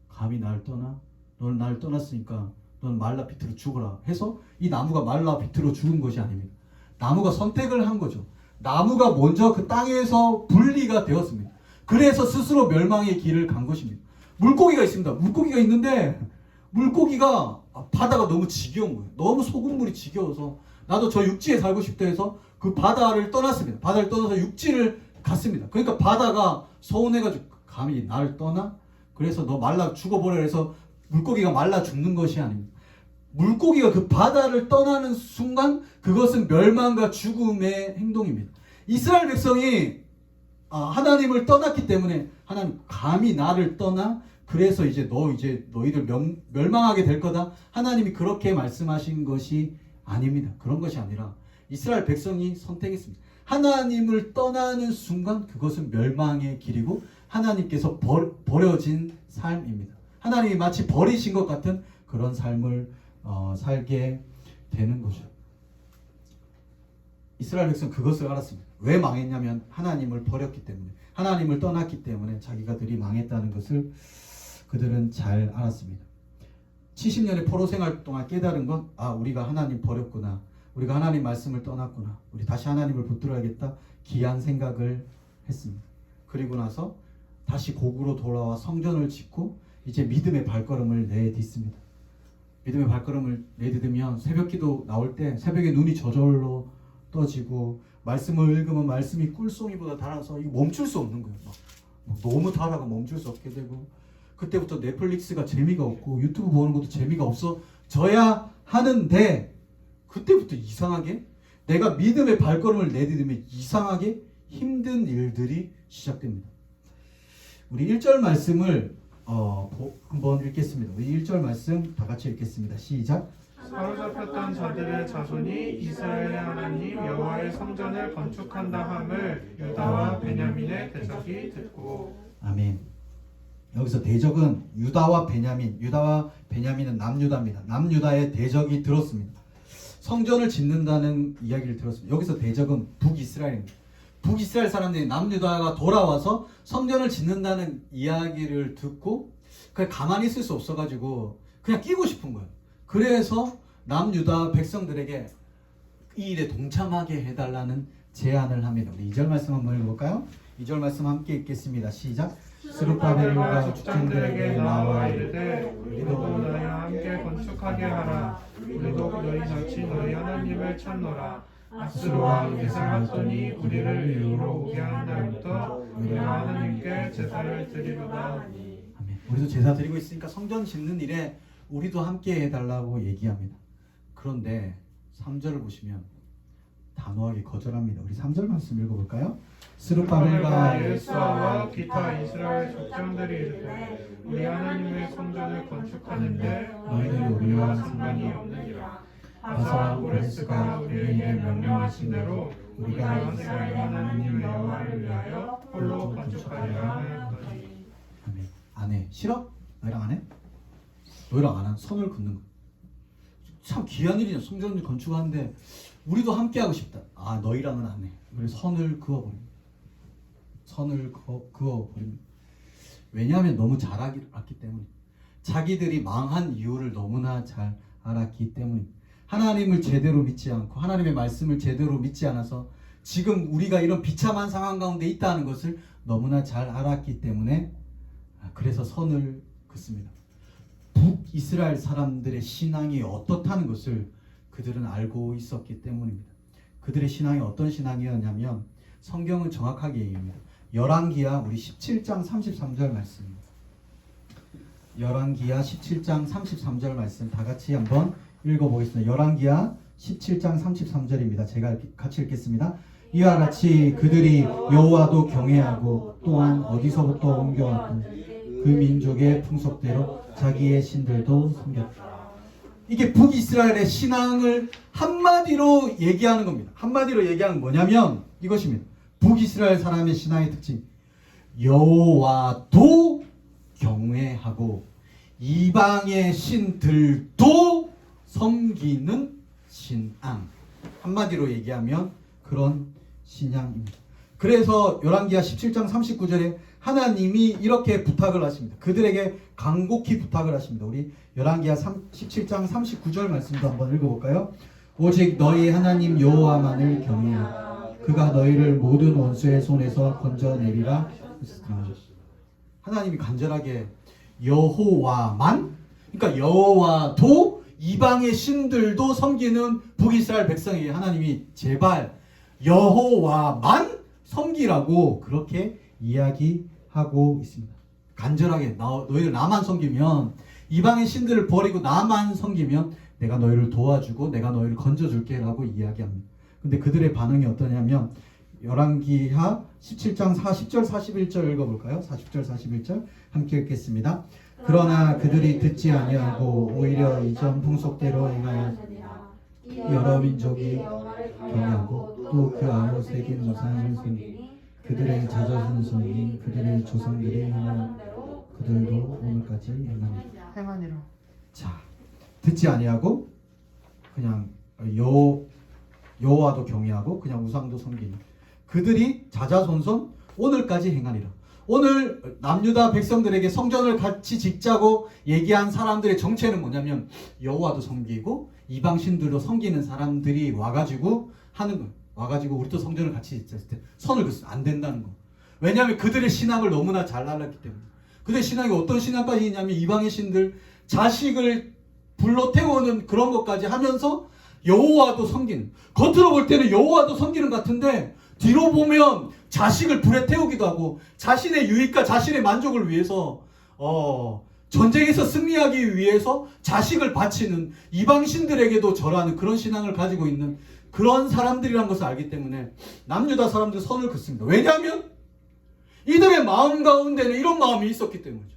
감히 날 떠나? 너는 날 떠났으니까 너는 말라 비틀어 죽어라 해서 이 나무가 말라 비틀어 죽은 것이 아닙니다. 나무가 선택을 한 거죠. 나무가 먼저 그 땅에서 분리가 되었습니다. 그래서 스스로 멸망의 길을 간 것입니다. 물고기가 있습니다. 물고기가 있는데 물고기가 바다가 너무 지겨운 거예요. 너무 소금물이 지겨워서 나도 저 육지에 살고 싶다 해서 그 바다를 떠났습니다. 바다를 떠나서 육지를 갔습니다. 그러니까 바다가 서운해가지고 감히 나를 떠나? 그래서 너 말라 죽어버려 해서 물고기가 말라 죽는 것이 아닙니다. 물고기가 그 바다를 떠나는 순간 그것은 멸망과 죽음의 행동입니다. 이스라엘 백성이 하나님을 떠났기 때문에 하나님 감히 나를 떠나? 그래서 이제 너희들 멸망하게 될 거다. 하나님이 그렇게 말씀하신 것이 아닙니다. 그런 것이 아니라 이스라엘 백성이 선택했습니다. 하나님을 떠나는 순간 그것은 멸망의 길이고 하나님께서 버려진 삶입니다. 하나님이 마치 버리신 것 같은 그런 삶을 살게 되는 거죠. 이스라엘 백성 그것을 알았습니다. 왜 망했냐면 하나님을 버렸기 때문에, 하나님을 떠났기 때문에 자기가들이 망했다는 것을 그들은 잘 알았습니다. 70년의 포로 생활 동안 깨달은 건 우리가 하나님 버렸구나. 우리가 하나님 말씀을 떠났구나. 우리 다시 하나님을 붙들어야겠다. 귀한 생각을 했습니다. 그리고 나서 다시 고구로 돌아와 성전을 짓고 이제 믿음의 발걸음을 내딛습니다. 믿음의 발걸음을 내딛으면 새벽기도 나올 때 새벽에 눈이 저절로 떠지고 말씀을 읽으면 말씀이 꿀송이보다 달아서 이거 멈출 수 없는 거예요. 막 너무 달아가 멈출 수 없게 되고 그때부터 넷플릭스가 재미가 없고 유튜브 보는 것도 재미가 없어져야 하는데 그때부터 이상하게 내가 믿음의 발걸음을 내딛으면 이상하게 힘든 일들이 시작됩니다. 우리 1절 말씀을 한번 읽겠습니다. 우리 1절 말씀 다 같이 읽겠습니다. 시작. 사로잡혔던 자들의 자손이 이스라엘의 하나님 여호와의 성전을 건축한다 함을 유다와 베냐민의 대적이 듣고. 아멘. 여기서 대적은 유다와 베냐민, 유다와 베냐민은 남유다입니다. 남유다의 대적이 들었습니다. 성전을 짓는다는 이야기를 들었습니다. 여기서 대적은 북이스라엘입니다. 북이스라엘 사람들이 남유다가 돌아와서 성전을 짓는다는 이야기를 듣고 그냥 가만히 있을 수 없어가지고 그냥 끼고 싶은 거예요. 그래서 남유다 백성들에게 이 일에 동참하게 해달라는 제안을 합니다. 우리 2절 말씀 한번 읽어볼까요? 2절 말씀 함께 읽겠습니다. 시작. 스룹바벨과 죽장들에게 나와 이르되 우리도 너희와 함께 건축하게 하라. 우리도 너희 자치 너희 하나님을 찾노라. 아스로 왕 에살핫돈이 우리를 이유로 오게 한 날부터 우리가 하나님께 제사를 드리로다 하니. 아멘. 우리도 제사 드리고 있으니까 성전 짓는 일에 우리도 함께 해달라고 얘기합니다. 그런데 3절을 보시면 단호하게 거절합니다. 우리 3절 말씀 읽어볼까요? 스룹바벨과 예수아와 기타 이스라엘 족장들이 이르되 우리 하나님의 성전을 건축하는데 너희는 우리와 상관이 없느니라. 바사와 고레스가 우리에게 명령하신 대로 우리가 이스라엘 하나님 여호와를 위하여 홀로 건축하리라 하였더니. 아멘. 안 해. 싫어? 너희랑 안 해? 너희랑 안 한 선을 긋는 거. 참 귀한 일이냐. 성전 건축하는데 우리도 함께 하고 싶다. 너희랑은 안 해. 그래서 선을 그어버립니다. 선을 그어버립니다. 왜냐하면 너무 잘 알았기 때문에. 자기들이 망한 이유를 너무나 잘 알았기 때문입니다. 하나님을 제대로 믿지 않고 하나님의 말씀을 제대로 믿지 않아서 지금 우리가 이런 비참한 상황 가운데 있다는 것을 너무나 잘 알았기 때문에 그래서 선을 긋습니다. 북이스라엘 사람들의 신앙이 어떻다는 것을 그들은 알고 있었기 때문입니다. 그들의 신앙이 어떤 신앙이었냐면 성경은 정확하게 얘기합니다. 열왕기하 우리 17장 33절 말씀입니다. 열왕기하 17장 33절 말씀 다 같이 한번 읽어보겠습니다. 열왕기하 17장 33절입니다. 제가 같이 읽겠습니다. 이와 같이 그들이 여호와도 경외하고 또한 어디서부터 옮겨왔고 그 민족의 풍속대로 자기의 신들도 섬겼다. 이게 북이스라엘의 신앙을 한마디로 얘기하는 겁니다. 한마디로 얘기하는 뭐냐면 이것입니다. 북이스라엘 사람의 신앙의 특징. 여호와도 경외하고 이방의 신들도 섬기는 신앙. 한마디로 얘기하면 그런 신앙입니다. 그래서 열왕기하 17장 39절에 하나님이 이렇게 부탁을 하십니다. 그들에게 간곡히 부탁을 하십니다. 우리 열왕기하 17장 39절 말씀도 한번 읽어볼까요? 오직 너희 하나님 여호와만을 경외하라. 그가 너희를 모든 원수의 손에서 건져내리라. 하나님이 간절하게 여호와만, 그러니까 여호와도 이방의 신들도 섬기는 북이스라엘 백성에게 하나님이 제발 여호와만 섬기라고 그렇게 이야기하고 있습니다. 간절하게 너희들 나만 섬기면, 이방의 신들을 버리고 나만 섬기면 내가 너희를 도와주고 내가 너희를 건져줄게 라고 이야기합니다. 근데 그들의 반응이 어떠냐면 열왕기하 17장 40절 41절 읽어볼까요? 40절 41절 함께 읽겠습니다. 그러나 그들이 듣지 아니하고 오히려 이전 풍속대로 행하여 여러 민족이 경외하고 또 그 아무 새긴 우상을 섬기니 그들의 자존심이 그들의 조상들이 행한 그들도 오늘까지 행하니라. 자, 듣지 아니하고 그냥 여호와도 경외하고 그냥 우상도 섬기니 그들이 자자손손 오늘까지 행하니라. 오늘 남유다 백성들에게 성전을 같이 짓자고 얘기한 사람들의 정체는 뭐냐면 여호와도 섬기고 이방 신들도 섬기는 사람들이 와가지고 하는 거예요. 와가지고 우리도 성전을 같이 짓자 했을 때 손을 긋으면 안 된다는 거. 왜냐하면 그들의 신앙을 너무나 잘 알았기 때문에. 그들의 신앙이 어떤 신앙까지 있냐면 이방의 신들 자식을 불러 태우는 그런 것까지 하면서 여호와도 섬기는, 겉으로 볼 때는 여호와도 섬기는 것 같은데 뒤로 보면 자식을 불에 태우기도 하고 자신의 유익과 자신의 만족을 위해서 전쟁에서 승리하기 위해서 자식을 바치는 이방 신들에게도 절하는 그런 신앙을 가지고 있는 그런 사람들이라는 것을 알기 때문에 남유다 사람들 선을 긋습니다. 왜냐하면 이들의 마음 가운데는 이런 마음이 있었기 때문이죠.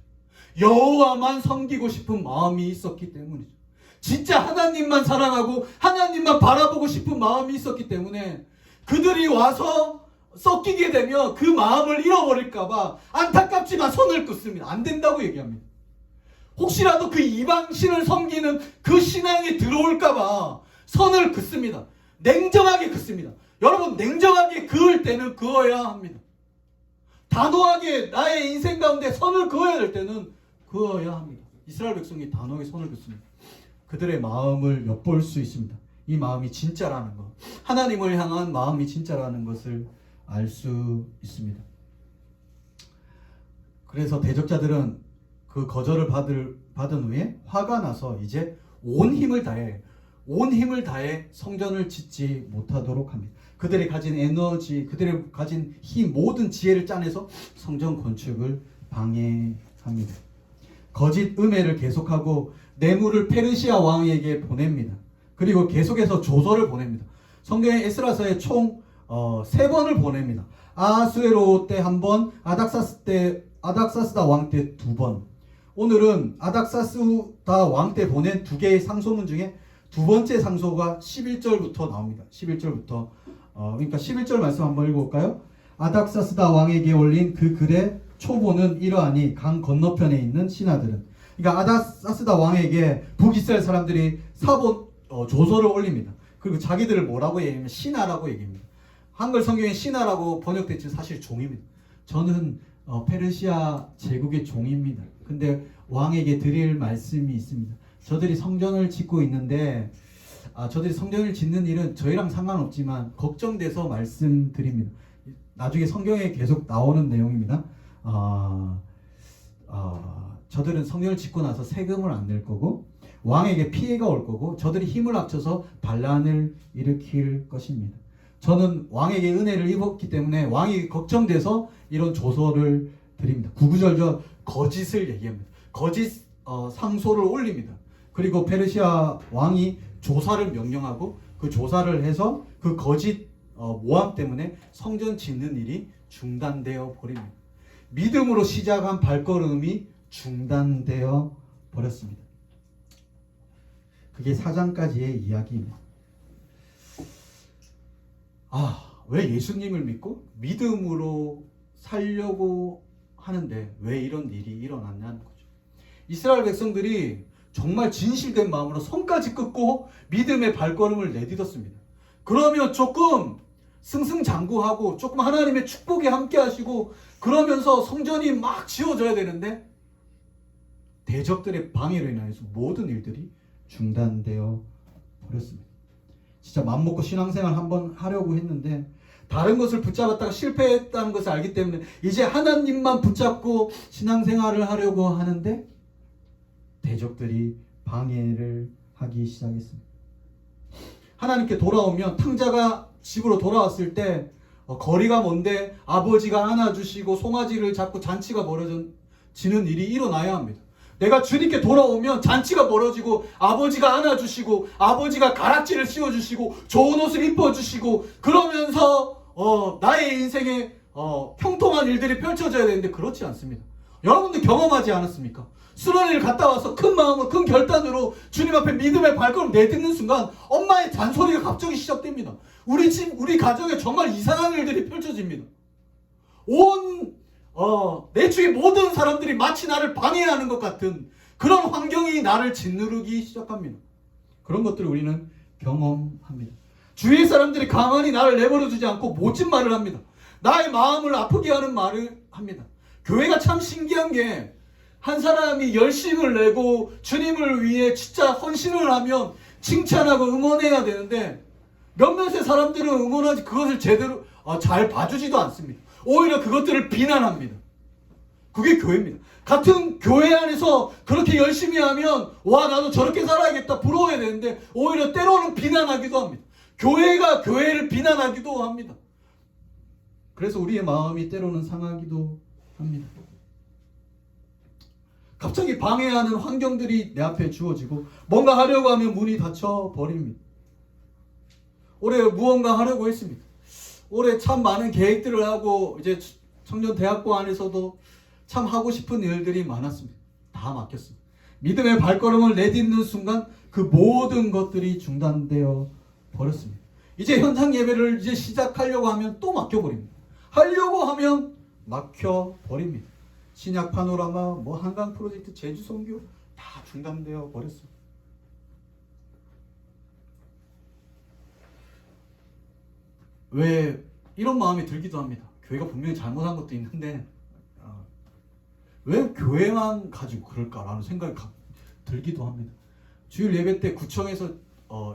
여호와만 섬기고 싶은 마음이 있었기 때문이죠. 진짜 하나님만 사랑하고 하나님만 바라보고 싶은 마음이 있었기 때문에 그들이 와서 섞이게 되면 그 마음을 잃어버릴까봐 안타깝지만 손을 긋습니다. 안 된다고 얘기합니다. 혹시라도 그 이방신을 섬기는 그 신앙이 들어올까봐 선을 긋습니다. 냉정하게 긋습니다. 여러분, 냉정하게 그을 때는 그어야 합니다. 단호하게 나의 인생 가운데 선을 그어야 될 때는 그어야 합니다. 이스라엘 백성이 단호하게 선을 긋습니다. 그들의 마음을 엿볼 수 있습니다. 이 마음이 진짜라는 것, 하나님을 향한 마음이 진짜라는 것을 알 수 있습니다. 그래서 대적자들은 그 거절을 받은 후에 화가 나서 이제 온 힘을 다해 성전을 짓지 못하도록 합니다. 그들이 가진 에너지, 그들이 가진 힘, 모든 지혜를 짜내서 성전 건축을 방해합니다. 거짓 음해를 계속하고 뇌물을 페르시아 왕에게 보냅니다. 그리고 계속해서 조서를 보냅니다. 성경의 에스라서에 총 3번을 보냅니다. 아하수에로 때 1번, 아닥사스다 왕 때 2번. 오늘은 아닥사스다 왕 때 보낸 2개의 상소문 중에 두 번째 상소가 11절부터 나옵니다. 11절부터 그러니까 11절 말씀 한번 읽어볼까요? 아닥사스다 왕에게 올린 그 글의 초보는 이러하니 강 건너편에 있는 신하들은, 그러니까 아닥사스다 왕에게 북이스라엘 사람들이 조서를 올립니다. 그리고 자기들을 뭐라고 얘기하면 신하라고 얘기합니다. 한글 성경에 신하라고 번역됐지만 사실 종입니다. 저는 페르시아 제국의 종입니다. 근데 왕에게 드릴 말씀이 있습니다. 저들이 성전을 짓고 있는데 저들이 성전을 짓는 일은 저희랑 상관없지만 걱정돼서 말씀드립니다. 나중에 성경에 계속 나오는 내용입니다. 저들은 성전을 짓고 나서 세금을 안 낼 거고 왕에게 피해가 올 거고 저들이 힘을 합쳐서 반란을 일으킬 것입니다. 저는 왕에게 은혜를 입었기 때문에 왕이 걱정돼서 이런 조서를 드립니다. 구구절절 거짓을 얘기합니다. 거짓 상소를 올립니다. 그리고 페르시아 왕이 조사를 명령하고 그 조사를 해서 그 거짓 모함 때문에 성전 짓는 일이 중단되어 버립니다. 믿음으로 시작한 발걸음이 중단되어 버렸습니다. 그게 4장까지의 이야기입니다. 왜 예수님을 믿고 믿음으로 살려고 하는데 왜 이런 일이 일어났냐는 거죠. 이스라엘 백성들이 정말 진실된 마음으로 손까지 긋고 믿음의 발걸음을 내딛었습니다. 그러면 조금 승승장구하고 조금 하나님의 축복이 함께 하시고 그러면서 성전이 막 지어져야 되는데 대적들의 방해로 인해서 모든 일들이 중단되어 버렸습니다. 진짜 맘먹고 신앙생활 한번 하려고 했는데 다른 것을 붙잡았다가 실패했다는 것을 알기 때문에 이제 하나님만 붙잡고 신앙생활을 하려고 하는데 대적들이 방해를 하기 시작했습니다. 하나님께 돌아오면 탕자가 집으로 돌아왔을 때 거리가 먼데 아버지가 안아주시고 송아지를 잡고 잔치가 벌어지는 일이 일어나야 합니다. 내가 주님께 돌아오면 잔치가 벌어지고 아버지가 안아주시고 아버지가 가락지를 씌워주시고 좋은 옷을 입혀주시고 그러면서 나의 인생에 평통한 일들이 펼쳐져야 되는데 그렇지 않습니다. 여러분들 경험하지 않았습니까? 수련회를 갔다 와서 큰 마음으로 큰 결단으로 주님 앞에 믿음의 발걸음 내딛는 순간 엄마의 잔소리가 갑자기 시작됩니다. 우리 집 우리 가정에 정말 이상한 일들이 펼쳐집니다. 내 주위 모든 사람들이 마치 나를 방해하는 것 같은 그런 환경이 나를 짓누르기 시작합니다. 그런 것들을 우리는 경험합니다. 주위의 사람들이 가만히 나를 내버려두지 않고 모진 말을 합니다. 나의 마음을 아프게 하는 말을 합니다. 교회가 참 신기한 게 한 사람이 열심을 내고 주님을 위해 진짜 헌신을 하면 칭찬하고 응원해야 되는데 몇몇의 사람들은 응원하지 그것을 제대로 잘 봐주지도 않습니다. 오히려 그것들을 비난합니다. 그게 교회입니다. 같은 교회 안에서 그렇게 열심히 하면 와 나도 저렇게 살아야겠다 부러워야 되는데 오히려 때로는 비난하기도 합니다. 교회가 교회를 비난하기도 합니다. 그래서 우리의 마음이 때로는 상하기도 합니다. 갑자기 방해하는 환경들이 내 앞에 주어지고 뭔가 하려고 하면 문이 닫혀 버립니다. 올해 무언가 하려고 했습니다. 올해 참 많은 계획들을 하고 이제 청년대학교 안에서도 참 하고 싶은 일들이 많았습니다. 다 막혔습니다. 믿음의 발걸음을 내딛는 순간 그 모든 것들이 중단되어 버렸습니다. 이제 현장 예배를 이제 시작하려고 하면 또 막혀버립니다. 하려고 하면 막혀버립니다. 신약 파노라마, 한강 프로젝트, 제주 선교 다 중단되어 버렸습니다. 왜 이런 마음이 들기도 합니다. 교회가 분명히 잘못한 것도 있는데 왜 교회만 가지고 그럴까라는 생각이 들기도 합니다. 주일 예배 때 구청에서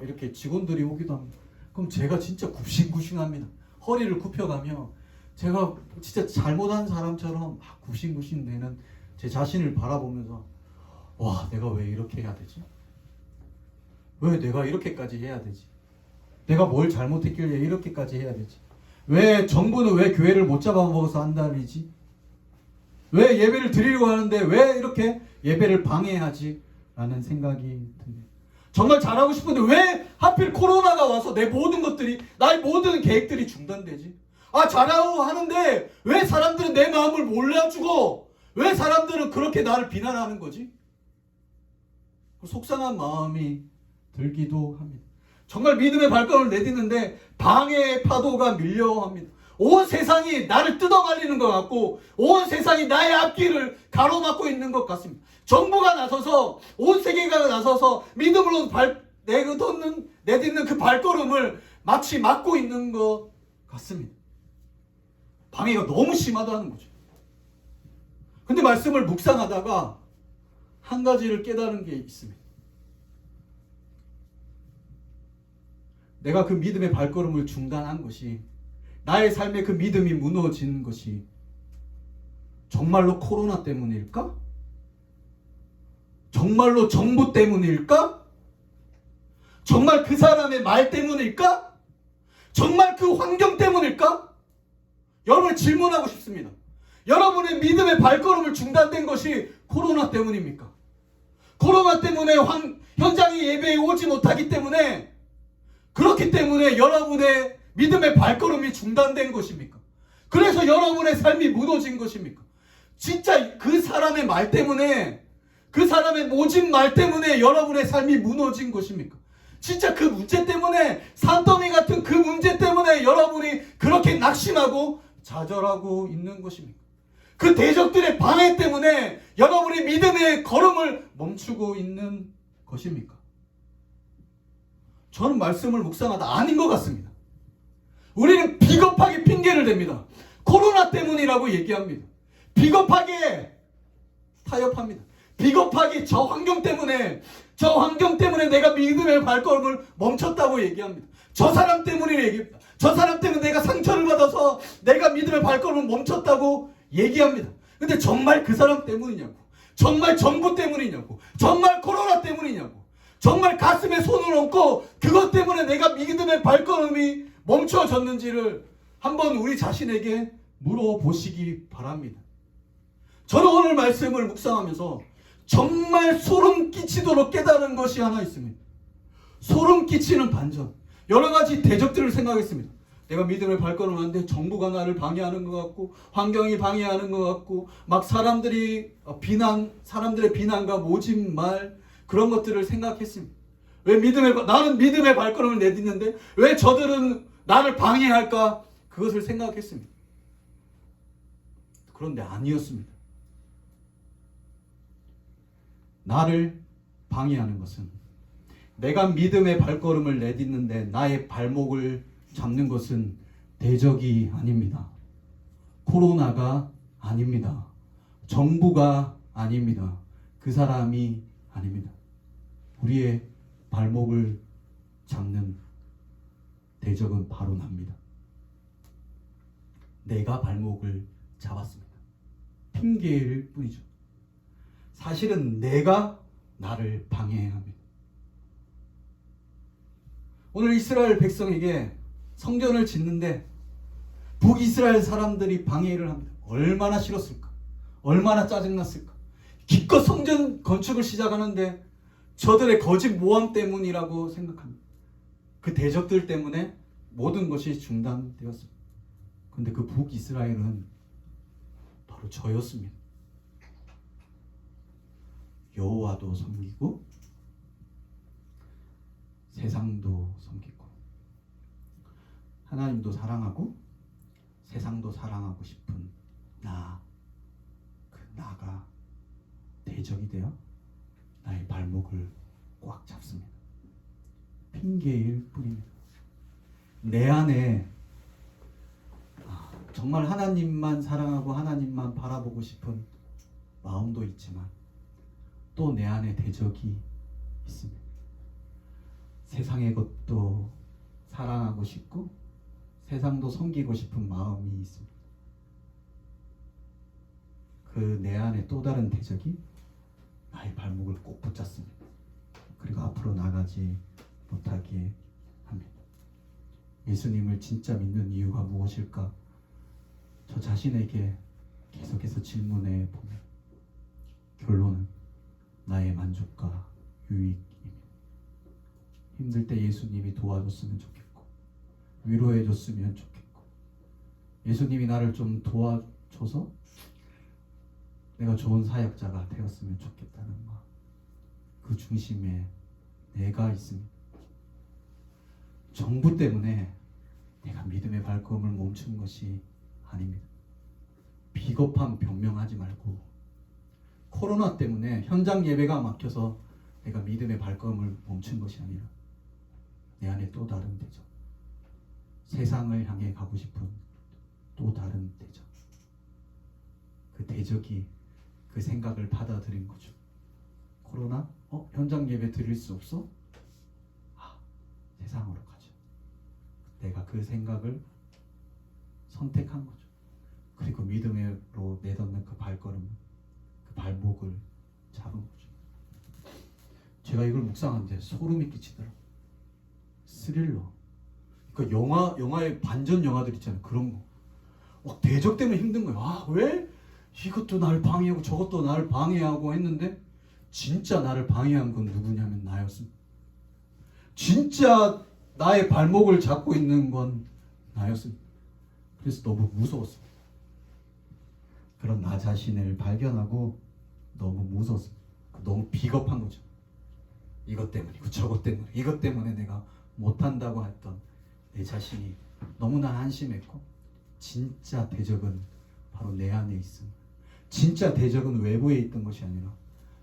이렇게 직원들이 오기도 합니다. 그럼 제가 진짜 굽신굽신합니다. 허리를 굽혀가며 제가 진짜 잘못한 사람처럼 굽신굽신 되는 제 자신을 바라보면서 와 내가 왜 이렇게 해야 되지? 왜 내가 이렇게까지 해야 되지? 내가 뭘 잘못했길래 이렇게까지 해야 되지? 왜 정부는 왜 교회를 못 잡아먹어서 한다리지? 왜 예배를 드리려고 하는데 왜 이렇게 예배를 방해하지? 라는 생각이 듭니다. 정말 잘하고 싶은데 왜 하필 코로나가 와서 내 모든 것들이 나의 모든 계획들이 중단되지? 잘하고 하는데 왜 사람들은 내 마음을 몰라주고 왜 사람들은 그렇게 나를 비난하는 거지? 속상한 마음이 들기도 합니다. 정말 믿음의 발걸음을 내딛는데 방해의 파도가 밀려옵니다. 온 세상이 나를 뜯어말리는 것 같고 온 세상이 나의 앞길을 가로막고 있는 것 같습니다. 정부가 나서서 온 세계가 나서서 믿음으로 내딛는 그 발걸음을 마치 막고 있는 것 같습니다. 방해가 너무 심하다는 거죠. 근데 말씀을 묵상하다가 한 가지를 깨달은 게 있습니다. 내가 그 믿음의 발걸음을 중단한 것이 나의 삶의 그 믿음이 무너진 것이 정말로 코로나 때문일까? 정말로 정부 때문일까? 정말 그 사람의 말 때문일까? 정말 그 환경 때문일까? 여러분 질문하고 싶습니다. 여러분의 믿음의 발걸음을 중단된 것이 코로나 때문입니까? 코로나 때문에 현장의 예배에 오지 못하기 때문에, 그렇기 때문에 여러분의 믿음의 발걸음이 중단된 것입니까? 그래서 여러분의 삶이 무너진 것입니까? 진짜 그 사람의 말 때문에, 그 사람의 모진 말 때문에 여러분의 삶이 무너진 것입니까? 진짜 그 문제 때문에, 산더미 같은 그 문제 때문에 여러분이 그렇게 낙심하고 좌절하고 있는 것입니까? 그 대적들의 방해 때문에 여러분의 믿음의 걸음을 멈추고 있는 것입니까? 저는 말씀을 묵상하다 아닌 것 같습니다. 우리는 비겁하게 핑계를 댑니다. 코로나 때문이라고 얘기합니다. 비겁하게 타협합니다. 비겁하게 저 환경 때문에 내가 믿음의 발걸음을 멈췄다고 얘기합니다. 저 사람 때문에 얘기합니다. 저 사람 때문에 내가 상처를 받아서 내가 믿음의 발걸음을 멈췄다고 얘기합니다. 근데 정말 그 사람 때문이냐고, 정말 정부 때문이냐고, 정말 코로나 때문이냐고, 정말 가슴에 손을 얹고 그것 때문에 내가 믿음의 발걸음이 멈춰졌는지를 한번 우리 자신에게 물어보시기 바랍니다. 저는 오늘 말씀을 묵상하면서 정말 소름 끼치도록 깨달은 것이 하나 있습니다. 소름 끼치는 반전. 여러 가지 대적들을 생각했습니다. 내가 믿음의 발걸음을 하는데 정부가 나를 방해하는 것 같고, 환경이 방해하는 것 같고, 막 사람들의 비난과 모진 말, 그런 것들을 생각했습니다. 나는 믿음의 발걸음을 내딛는데 왜 저들은 나를 방해할까? 그것을 생각했습니다. 그런데 아니었습니다. 나를 방해하는 것은, 내가 믿음의 발걸음을 내딛는데 나의 발목을 잡는 것은 대적이 아닙니다. 코로나가 아닙니다. 정부가 아닙니다. 그 사람이 아닙니다. 우리의 발목을 잡는 대적은 바로 납니다. 내가 발목을 잡았습니다. 핑계일 뿐이죠. 사실은 내가 나를 방해합니다. 오늘 이스라엘 백성에게 성전을 짓는데 북이스라엘 사람들이 방해를 합니다. 얼마나 싫었을까? 얼마나 짜증났을까? 기껏 성전 건축을 시작하는데 저들의 거짓 모함 때문이라고 생각합니다. 그 대적들 때문에 모든 것이 중단되었습니다. 그런데 그 북이스라엘은 바로 저였습니다. 여호와도 섬기고 세상도 섬기고 하나님도 사랑하고 세상도 사랑하고 싶은 나가 대적이 되어 나의 발목을 꽉 잡습니다. 핑계일 뿐입니다. 내 안에 정말 하나님만 사랑하고 하나님만 바라보고 싶은 마음도 있지만 또 내 안에 대적이 있습니다. 세상의 것도 사랑하고 싶고 세상도 섬기고 싶은 마음이 있습니다. 그 내 안에 또 다른 대적이 나의 발목을 꼭 붙잡습니다. 그리고 앞으로 나가지 못하게 합니다. 예수님을 진짜 믿는 이유가 무엇일까? 저 자신에게 계속해서 질문해 보면 결론은 나의 만족과 유익입니다. 힘들 때 예수님이 도와줬으면 좋겠고 위로해줬으면 좋겠고 예수님이 나를 좀 도와줘서 내가 좋은 사역자가 되었으면 좋겠다는 마음, 그 중심에 내가 있습니다. 정부 때문에 내가 믿음의 발걸음을 멈춘 것이 아닙니다. 비겁한 변명하지 말고 코로나 때문에 현장 예배가 막혀서 내가 믿음의 발걸음을 멈춘 것이 아니라 내 안에 또 다른 대적, 세상을 향해 가고 싶은 또 다른 대적, 그 대적이 그 생각을 받아들인 거죠. 코로나? 현장 예배 드릴 수 없어? 세상으로 가죠. 내가 그 생각을 선택한 거죠. 그리고 믿음으로 내딛는 그 발걸음, 그 발목을 잡은 거죠. 제가 이걸 묵상하는데 소름이 끼치더라고요. 스릴러. 그 영화의 반전 영화들 있잖아요. 그런 거. 막 대적 때문에 힘든 거예요. 아, 왜? 이것도 나를 방해하고 저것도 나를 방해하고 했는데 진짜 나를 방해한 건 누구냐면 나였습니다. 진짜 나의 발목을 잡고 있는 건 나였습니다. 그래서 너무 무서웠습니다. 그런 나 자신을 발견하고 너무 무서웠습니다. 너무 비겁한 거죠. 이것 때문이고 저것 때문에 이것 때문에 내가 못한다고 했던 내 자신이 너무나 한심했고 진짜 대적은 바로 내 안에 있음. 진짜 대적은 외부에 있던 것이 아니라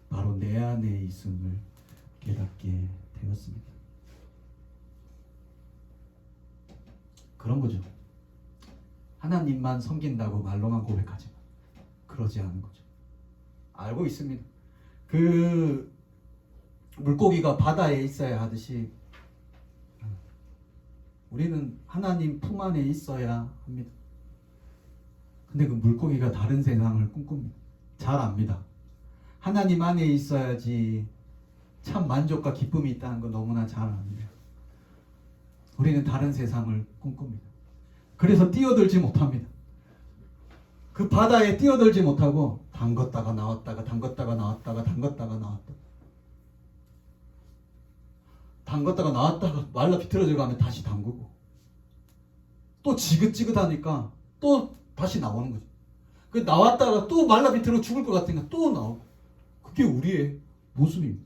바로 내 안에 있음을 깨닫게 되었습니다. 그런 거죠. 하나님만 섬긴다고 말로만 고백하지 마. 그러지 않은 거죠. 알고 있습니다. 그 물고기가 바다에 있어야 하듯이 우리는 하나님 품 안에 있어야 합니다. 근데 그 물고기가 다른 세상을 꿈꿉니다. 잘 압니다. 하나님 안에 있어야지 참 만족과 기쁨이 있다는 거 너무나 잘 압니다. 우리는 다른 세상을 꿈꿉니다. 그래서 뛰어들지 못합니다. 그 바다에 뛰어들지 못하고 담궜다가 나왔다가 담궜다가 나왔다가 담궜다가 나왔다. 담궜다가 나왔다가 말라 비틀어져 가면 다시 담그고 또 지긋지긋하니까 또 다시 나오는 거죠. 그 나왔다가 또 말라 비틀어 죽을 것 같으니까 또 나오고. 그게 우리의 모습입니다.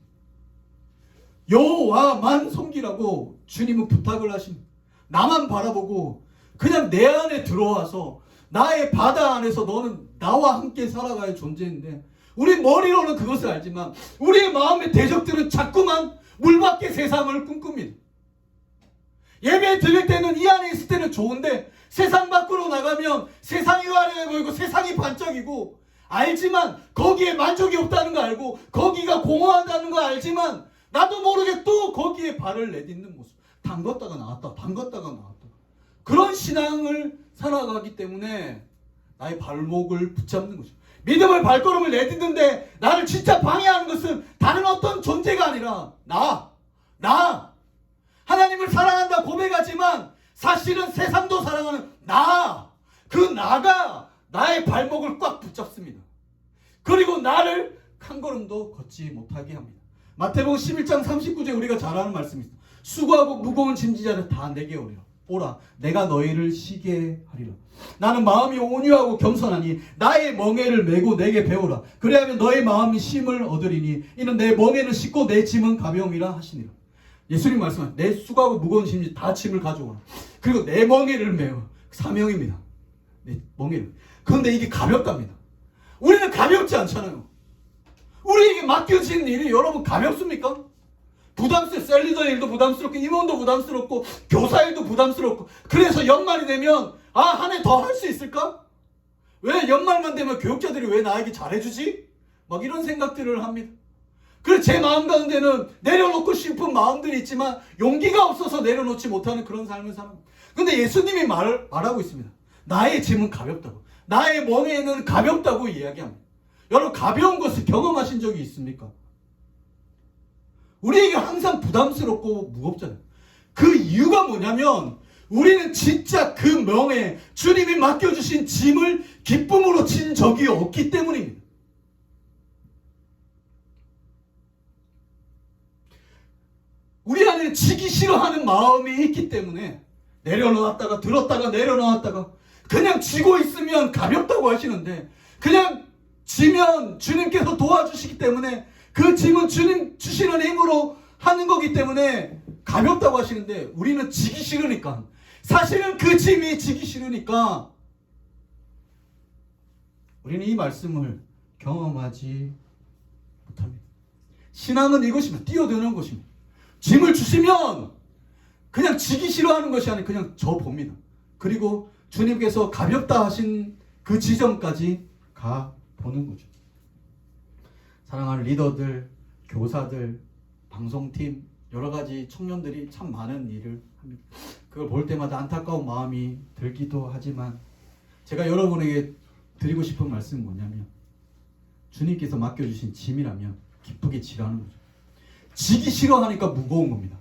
여호와만 섬기라고 주님은 부탁을 하십니다. 나만 바라보고 그냥 내 안에 들어와서 나의 바다 안에서 너는 나와 함께 살아가야 존재인데 우리 머리로는 그것을 알지만 우리의 마음의 대적들은 자꾸만 물밖의 세상을 꿈꿉니다. 예배 드릴 때는 이 안에 있을 때는 좋은데 세상 밖으로 나가면 세상이 화려해 보이고 세상이 반짝이고 알지만 거기에 만족이 없다는 거 알고 거기가 공허하다는 거 알지만 나도 모르게 또 거기에 발을 내딛는 모습. 담궜다가 나왔다 담궜다가 나왔다. 그런 신앙을 살아가기 때문에 나의 발목을 붙잡는 거죠. 믿음의 발걸음을 내딛는데 나를 진짜 방해하는 것은 다른 어떤 존재가 아니라 나 하나님을 사랑한다 고백하지만 사실은 세상도 사랑하는 그 나가 나의 발목을 꽉 붙잡습니다. 그리고 나를 한 걸음도 걷지 못하게 합니다. 마태복음 11장 39절에 우리가 잘 아는 말씀이 있습니다. 수고하고 무거운 짐지자를 다 내게 오라. 내가 너희를 쉬게 하리라. 나는 마음이 온유하고 겸손하니 나의 멍에를 메고 내게 배우라. 그래야면 너의 마음이 쉼을 얻으리니 이는 내 멍에는 쉽고 내 짐은 가벼움이라 하시니라. 예수님 말씀하신 내 수고하고 무거운 짐지 다 짐을 가져오라. 그리고 내 멍에를 메어. 사명입니다. 내 멍에를. 그런데 이게 가볍답니다. 우리는 가볍지 않잖아요. 우리에게 맡겨진 일이 여러분 가볍습니까? 셀리더 일도 부담스럽고 임원도 부담스럽고 교사 일도 부담스럽고 그래서 연말이 되면 한 해 더 할 수 있을까? 왜 연말만 되면 교육자들이 왜 나에게 잘해주지? 막 이런 생각들을 합니다. 그래서 제 마음 가운데는 내려놓고 싶은 마음들이 있지만 용기가 없어서 내려놓지 못하는 그런 삶을 삽니다. 근데 예수님이 말하고 있습니다. 나의 짐은 가볍다고. 나의 멍에는 가볍다고 이야기합니다. 여러분 가벼운 것을 경험하신 적이 있습니까? 우리에게 항상 부담스럽고 무겁잖아요. 그 이유가 뭐냐면 우리는 진짜 그 명예 주님이 맡겨주신 짐을 기쁨으로 진 적이 없기 때문입니다. 우리 안에 지기 싫어하는 마음이 있기 때문에 내려놓았다가 들었다가 내려놓았다가 그냥 쥐고 있으면 가볍다고 하시는데 그냥 지면 주님께서 도와주시기 때문에 그 짐은 주님 주시는 힘으로 하는 거기 때문에 가볍다고 하시는데 우리는 지기 싫으니까 사실은 그 짐이 지기 싫으니까 우리는 이 말씀을 경험하지 못합니다. 신앙은 이것입니다. 뛰어드는 것입니다. 짐을 주시면 그냥 지기 싫어하는 것이 아니라 그냥 저 봅니다. 그리고 주님께서 가볍다 하신 그 지점까지 가 보는 거죠. 사랑하는 리더들, 교사들, 방송팀, 여러 가지 청년들이 참 많은 일을 합니다. 그걸 볼 때마다 안타까운 마음이 들기도 하지만 제가 여러분에게 드리고 싶은 말씀은 뭐냐면 주님께서 맡겨주신 짐이라면 기쁘게 지라는 거죠. 지기 싫어하니까 무거운 겁니다.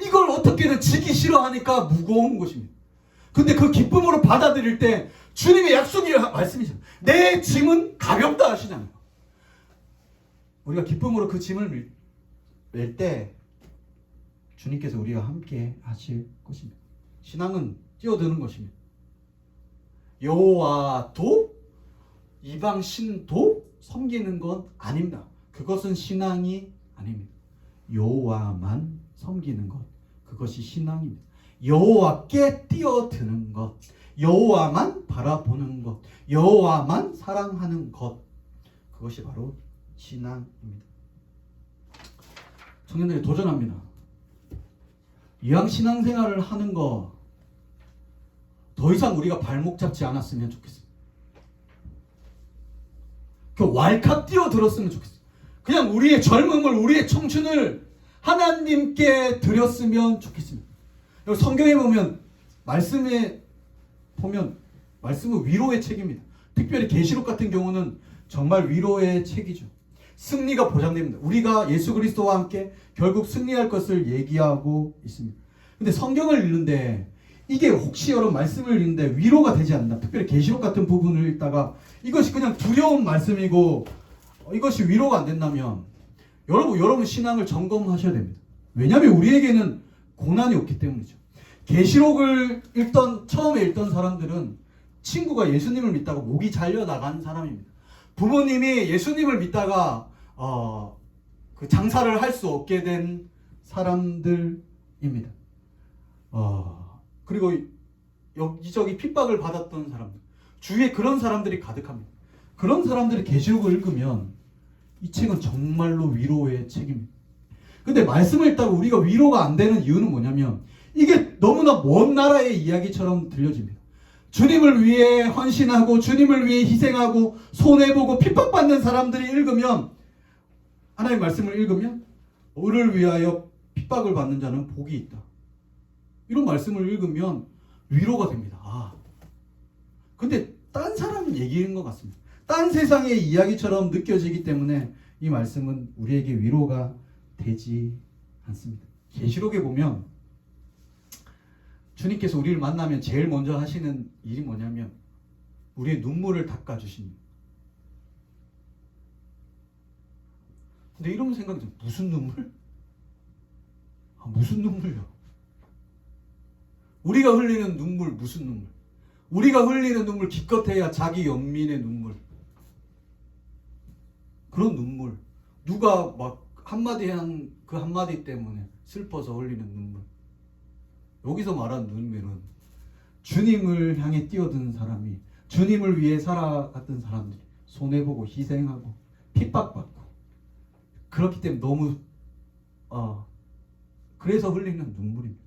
이걸 어떻게 어떻게든 지기 싫어하니까 무거운 것입니다. 근데 그 기쁨으로 받아들일 때 주님의 약속이 말씀이죠. 내 짐은 가볍다 하시잖아요. 우리가 기쁨으로 그 짐을 낼 때 주님께서 우리와 함께 하실 것입니다. 신앙은 뛰어드는 것입니다. 여호와도 이방 신도 섬기는 건 아닙니다. 그것은 신앙이 아닙니다. 여호와만 섬기는 것, 그것이 신앙입니다. 여호와께 뛰어드는 것, 여호와만 바라보는 것, 여호와만 사랑하는 것, 그것이 바로 신앙입니다. 청년들이 도전합니다. 이왕 신앙생활을 하는 거 더 이상 우리가 발목 잡지 않았으면 좋겠어요. 그 왈칵 뛰어들었으면 좋겠어요. 그냥 우리의 젊음을, 우리의 청춘을 하나님께 드렸으면 좋겠습니다. 성경에 보면, 말씀에 보면 말씀은 위로의 책입니다. 특별히 계시록 같은 경우는 정말 위로의 책이죠. 승리가 보장됩니다. 우리가 예수 그리스도와 함께 결국 승리할 것을 얘기하고 있습니다. 근데 성경을 읽는데 이게 혹시 여러분 말씀을 읽는데 위로가 되지 않나, 특별히 계시록 같은 부분을 읽다가 이것이 그냥 두려운 말씀이고 이것이 위로가 안 된다면 여러분 신앙을 점검하셔야 됩니다. 왜냐하면 우리에게는 고난이 없기 때문이죠. 계시록을 처음에 읽던 사람들은 친구가 예수님을 믿다가 목이 잘려 나간 사람입니다. 부모님이 예수님을 믿다가 그 장사를 할 수 없게 된 사람들입니다. 그리고 여기저기 핍박을 받았던 사람들, 주위에 그런 사람들이 가득합니다. 그런 사람들이 계시록을 읽으면 이 책은 정말로 위로의 책입니다. 근데 말씀을 읽다가 우리가 위로가 안 되는 이유는 뭐냐면 이게 너무나 먼 나라의 이야기처럼 들려집니다. 주님을 위해 헌신하고 주님을 위해 희생하고 손해보고 핍박받는 사람들이 읽으면, 하나님의 말씀을 읽으면 의를 위하여 핍박을 받는 자는 복이 있다, 이런 말씀을 읽으면 위로가 됩니다. 근데 딴 사람 얘기인 것 같습니다. 딴 세상의 이야기처럼 느껴지기 때문에 이 말씀은 우리에게 위로가 되지 않습니다. 계시록에 보면 주님께서 우리를 만나면 제일 먼저 하시는 일이 뭐냐면 우리의 눈물을 닦아주십니다. 근데 이런 생각이 좀, 무슨 눈물? 무슨 눈물요? 우리가 흘리는 눈물, 무슨 눈물? 우리가 흘리는 눈물 기껏해야 자기 연민의 눈물, 그런 눈물, 누가 막 한마디 한 그 한마디 때문에 슬퍼서 흘리는 눈물. 여기서 말하는 눈물은 주님을 향해 뛰어드는 사람이, 주님을 위해 살아갔던 사람들이 손해보고 희생하고 핍박받고 그렇기 때문에 너무 그래서 흘리는 눈물입니다.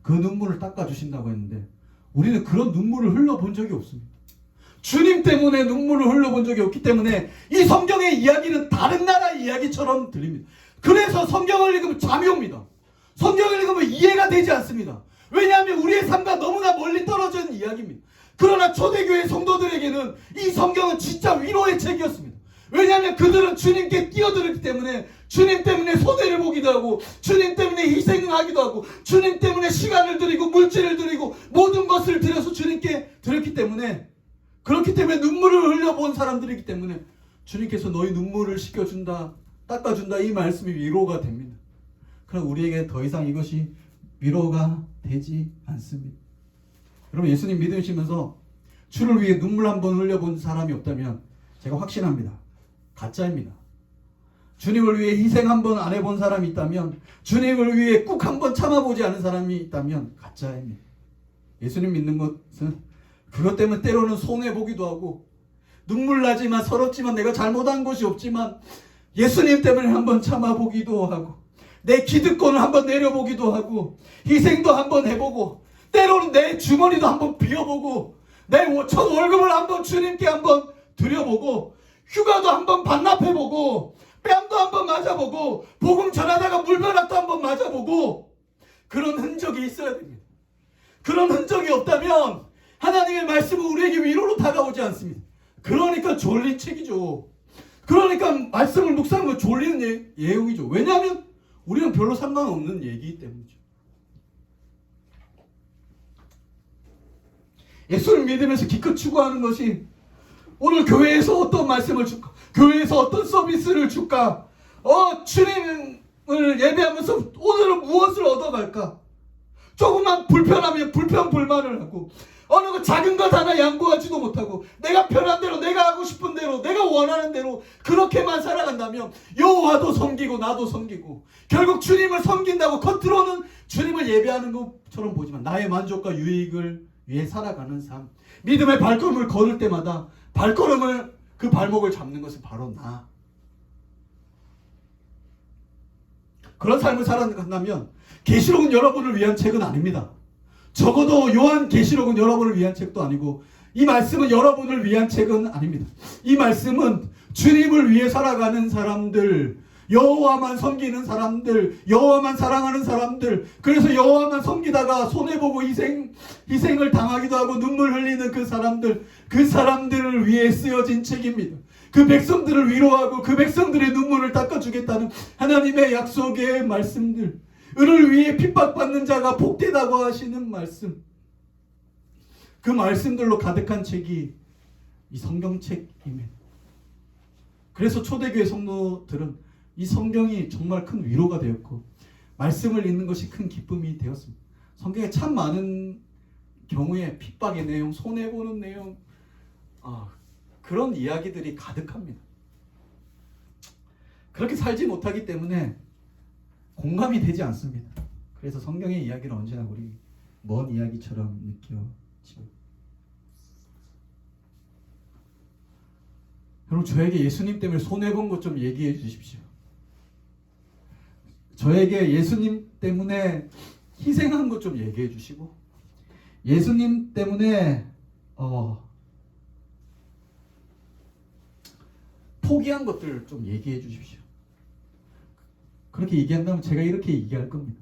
그 눈물을 닦아주신다고 했는데 우리는 그런 눈물을 흘려본 적이 없습니다. 주님 때문에 눈물을 흘려본 적이 없기 때문에 이 성경의 이야기는 다른 나라 이야기처럼 들립니다. 그래서 성경을 읽으면 잠이 옵니다. 성경을 읽으면 이해가 되지 않습니다. 왜냐하면 우리의 삶과 너무나 멀리 떨어진 이야기입니다. 그러나 초대교회 성도들에게는 이 성경은 진짜 위로의 책이었습니다. 왜냐하면 그들은 주님께 뛰어들었기 때문에, 주님 때문에 손해를 보기도 하고 주님 때문에 희생하기도 하고 주님 때문에 시간을 드리고 물질을 드리고 모든 것을 드려서 주님께 드렸기 때문에, 그렇기 때문에 눈물을 흘려본 사람들이기 때문에 주님께서 너희 눈물을 씻겨준다, 닦아준다, 이 말씀이 위로가 됩니다. 그럼 우리에게 더 이상 이것이 위로가 되지 않습니다. 여러분, 예수님 믿으시면서 주를 위해 눈물 한 번 흘려본 사람이 없다면 제가 확신합니다. 가짜입니다. 주님을 위해 희생 한 번 안 해본 사람이 있다면, 주님을 위해 꾹 한 번 참아보지 않은 사람이 있다면 가짜입니다. 예수님 믿는 것은 그것 때문에 때로는 손해보기도 하고 눈물 나지만 서럽지만 내가 잘못한 것이 없지만 예수님 때문에 한번 참아보기도 하고 내 기득권을 한번 내려보기도 하고 희생도 한번 해보고 때로는 내 주머니도 한번 비워보고 내 첫 월급을 한번 주님께 한번 드려보고 휴가도 한번 반납해보고 뺨도 한번 맞아보고 복음 전하다가 물벼락도 한번 맞아보고 그런 흔적이 있어야 됩니다. 그런 흔적이 없다면 하나님의 말씀은 우리에게 위로로 다가오지 않습니다. 그러니까 졸린 책이죠. 그러니까 말씀을 묵상하는 건 졸리는 예용이죠. 왜냐하면 우리는 별로 상관없는 얘기이기 때문이죠. 예수를 믿으면서 기껏 추구하는 것이 오늘 교회에서 어떤 말씀을 줄까? 교회에서 어떤 서비스를 줄까? 주님을 예배하면서 오늘은 무엇을 얻어갈까? 조금만 불편하면 불만을 하고 어느 것 작은 것 하나 양보하지도 못하고 내가 편한 대로 내가 하고 싶은 대로 내가 원하는 대로 그렇게만 살아간다면 여호와도 섬기고 나도 섬기고 결국 주님을 섬긴다고 겉으로는 주님을 예배하는 것처럼 보지만 나의 만족과 유익을 위해 살아가는 삶, 믿음의 발걸음을 걸을 때마다 그 발목을 잡는 것은 바로 나. 그런 삶을 살아간다면 계시록은 여러분을 위한 책은 아닙니다. 적어도 요한 계시록은 여러분을 위한 책도 아니고 이 말씀은 여러분을 위한 책은 아닙니다. 이 말씀은 주님을 위해 살아가는 사람들, 여호와만 섬기는 사람들, 여호와만 사랑하는 사람들, 그래서 여호와만 섬기다가 손해보고 희생을 당하기도 하고 눈물 흘리는 그 사람들을 위해 쓰여진 책입니다. 그 백성들을 위로하고 그 백성들의 눈물을 닦아주겠다는 하나님의 약속의 말씀들, 을을 위해 핍박받는 자가 복되다고 하시는 말씀, 그 말씀들로 가득한 책이 이 성경책입니다. 그래서 초대교회 성도들은 이 성경이 정말 큰 위로가 되었고 말씀을 읽는 것이 큰 기쁨이 되었습니다. 성경에 참 많은 경우에 핍박의 내용, 손해보는 내용, 그런 이야기들이 가득합니다. 그렇게 살지 못하기 때문에 공감이 되지 않습니다. 그래서 성경의 이야기는 언제나 우리 먼 이야기처럼 느껴지고, 여러분 저에게 예수님 때문에 손해본 것 좀 얘기해 주십시오. 저에게 예수님 때문에 희생한 것 좀 얘기해 주시고, 예수님 때문에 포기한 것들 좀 얘기해 주십시오. 그렇게 얘기한다면 제가 이렇게 얘기할 겁니다.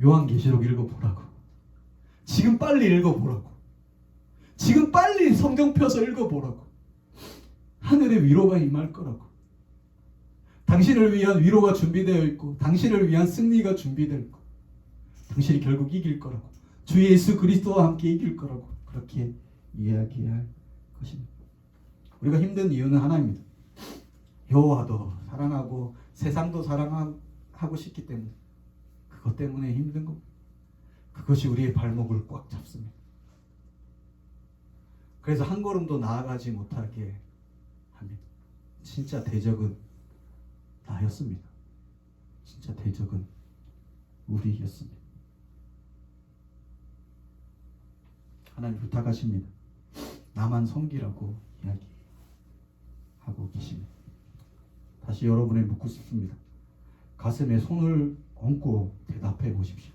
요한계시록 읽어보라고. 지금 빨리 읽어보라고. 지금 빨리 성경 펴서 읽어보라고. 하늘의 위로가 임할 거라고. 당신을 위한 위로가 준비되어 있고 당신을 위한 승리가 준비되어 있고 당신이 결국 이길 거라고. 주 예수 그리스도와 함께 이길 거라고. 그렇게 이야기할 것입니다. 우리가 힘든 이유는 하나입니다. 여호와도 사랑하고 세상도 사랑하고 싶기 때문에, 그것 때문에 힘든 겁니다. 그것이 우리의 발목을 꽉 잡습니다. 그래서 한 걸음도 나아가지 못하게 합니다. 진짜 대적은 나였습니다. 진짜 대적은 우리였습니다. 하나님 부탁하십니다. 나만 섬기라고 이야기하고 계십니다. 다시 여러분에 묻고 싶습니다. 가슴에 손을 얹고 대답해 보십시오.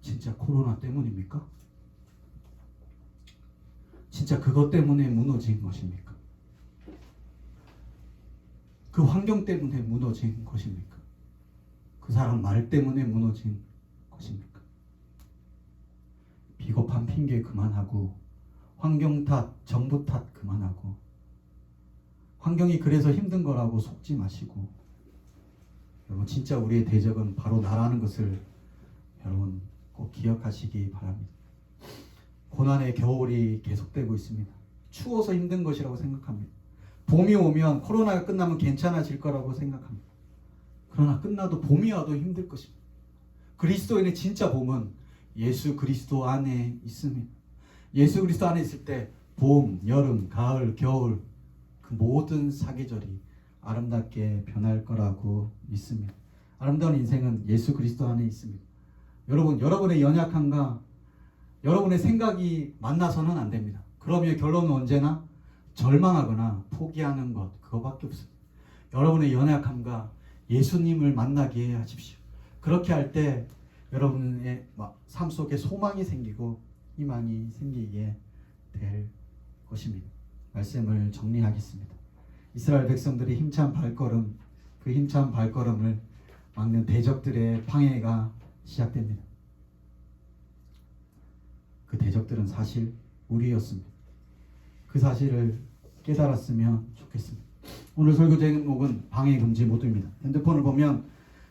진짜 코로나 때문입니까? 진짜 그것 때문에 무너진 것입니까? 그 환경 때문에 무너진 것입니까? 그 사람 말 때문에 무너진 것입니까? 비겁한 핑계 그만하고 환경 탓, 정부 탓 그만하고 환경이 그래서 힘든 거라고 속지 마시고, 여러분 진짜 우리의 대적은 바로 나라는 것을 여러분 꼭 기억하시기 바랍니다. 고난의 겨울이 계속되고 있습니다. 추워서 힘든 것이라고 생각합니다. 봄이 오면 코로나가 끝나면 괜찮아질 거라고 생각합니다. 그러나 끝나도 봄이 와도 힘들 것입니다. 그리스도인의 진짜 봄은 예수 그리스도 안에 있습니다. 예수 그리스도 안에 있을 때 봄, 여름, 가을, 겨울 그 모든 사계절이 아름답게 변할 거라고 믿습니다. 아름다운 인생은 예수 그리스도 안에 있습니다. 여러분, 여러분의 연약함과 여러분의 생각이 만나서는 안 됩니다. 그러면 결론은 언제나 절망하거나 포기하는 것, 그거밖에 없습니다. 여러분의 연약함과 예수님을 만나게 하십시오. 그렇게 할 때 여러분의 삶 속에 소망이 생기고 희망이 생기게 될 것입니다. 말씀을 정리하겠습니다. 이스라엘 백성들의 힘찬 발걸음, 그 힘찬 발걸음을 막는 대적들의 방해가 시작됩니다. 그 대적들은 사실 우리였습니다. 그 사실을 깨달았으면 좋겠습니다. 오늘 설교 제목은 방해 금지 모드입니다. 핸드폰을 보면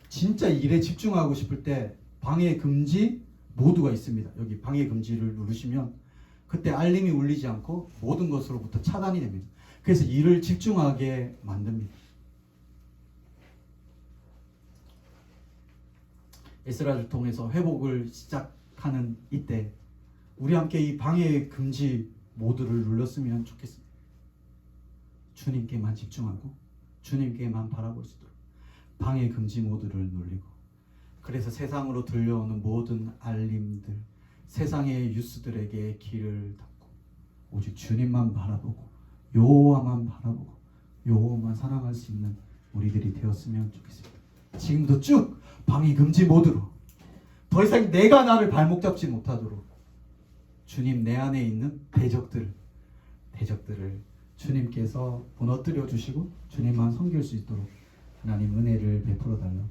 진짜 일에 집중하고 싶을 때 방해 금지 모두가 있습니다. 여기 방해 금지를 누르시면 그때 알림이 울리지 않고 모든 것으로부터 차단이 됩니다. 그래서 일을 집중하게 만듭니다. 에스라를 통해서 회복을 시작하는 이때 우리 함께 이 방해 금지 모드를 눌렀으면 좋겠습니다. 주님께만 집중하고 주님께만 바라볼 수 있도록 방해 금지 모드를 눌리고, 그래서 세상으로 들려오는 모든 알림들, 세상의 뉴스들에게 귀를 닫고 오직 주님만 바라보고 여호와만 바라보고 여호와만 사랑할 수 있는 우리들이 되었으면 좋겠습니다. 지금도 쭉 방해 금지 모드로 더 이상 내가 나를 발목 잡지 못하도록 주님 내 안에 있는 대적들을 주님께서 무너뜨려 주시고 주님만 섬길 수 있도록 하나님 은혜를 베풀어 달라고,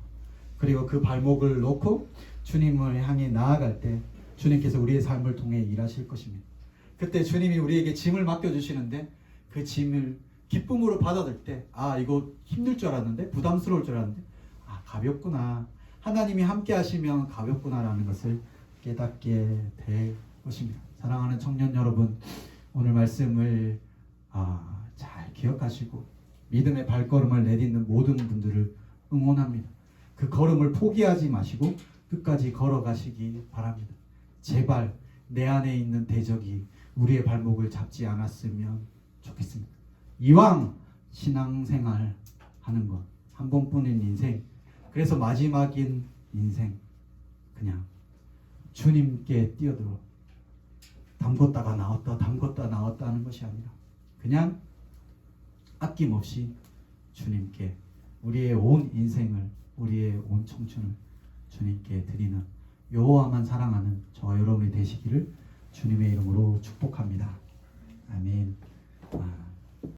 그리고 그 발목을 놓고 주님을 향해 나아갈 때 주님께서 우리의 삶을 통해 일하실 것입니다. 그때 주님이 우리에게 짐을 맡겨주시는데 그 짐을 기쁨으로 받아들 때, 아 이거 힘들 줄 알았는데, 부담스러울 줄 알았는데, 아 가볍구나, 하나님이 함께 하시면 가볍구나라는 것을 깨닫게 될 것입니다. 사랑하는 청년 여러분, 오늘 말씀을 잘 기억하시고 믿음의 발걸음을 내딛는 모든 분들을 응원합니다. 그 걸음을 포기하지 마시고 끝까지 걸어가시기 바랍니다. 제발 내 안에 있는 대적이 우리의 발목을 잡지 않았으면 좋겠습니다. 이왕 신앙생활 하는 것 한 번뿐인 인생, 그래서 마지막인 인생 그냥 주님께 뛰어들어 담궜다가 나왔다 하는 것이 아니라 그냥 아낌없이 주님께 우리의 온 인생을, 우리의 온 청춘을 주님께 드리는 여호와만 사랑하는 저와 여러분이 되시기를 주님의 이름으로 축복합니다.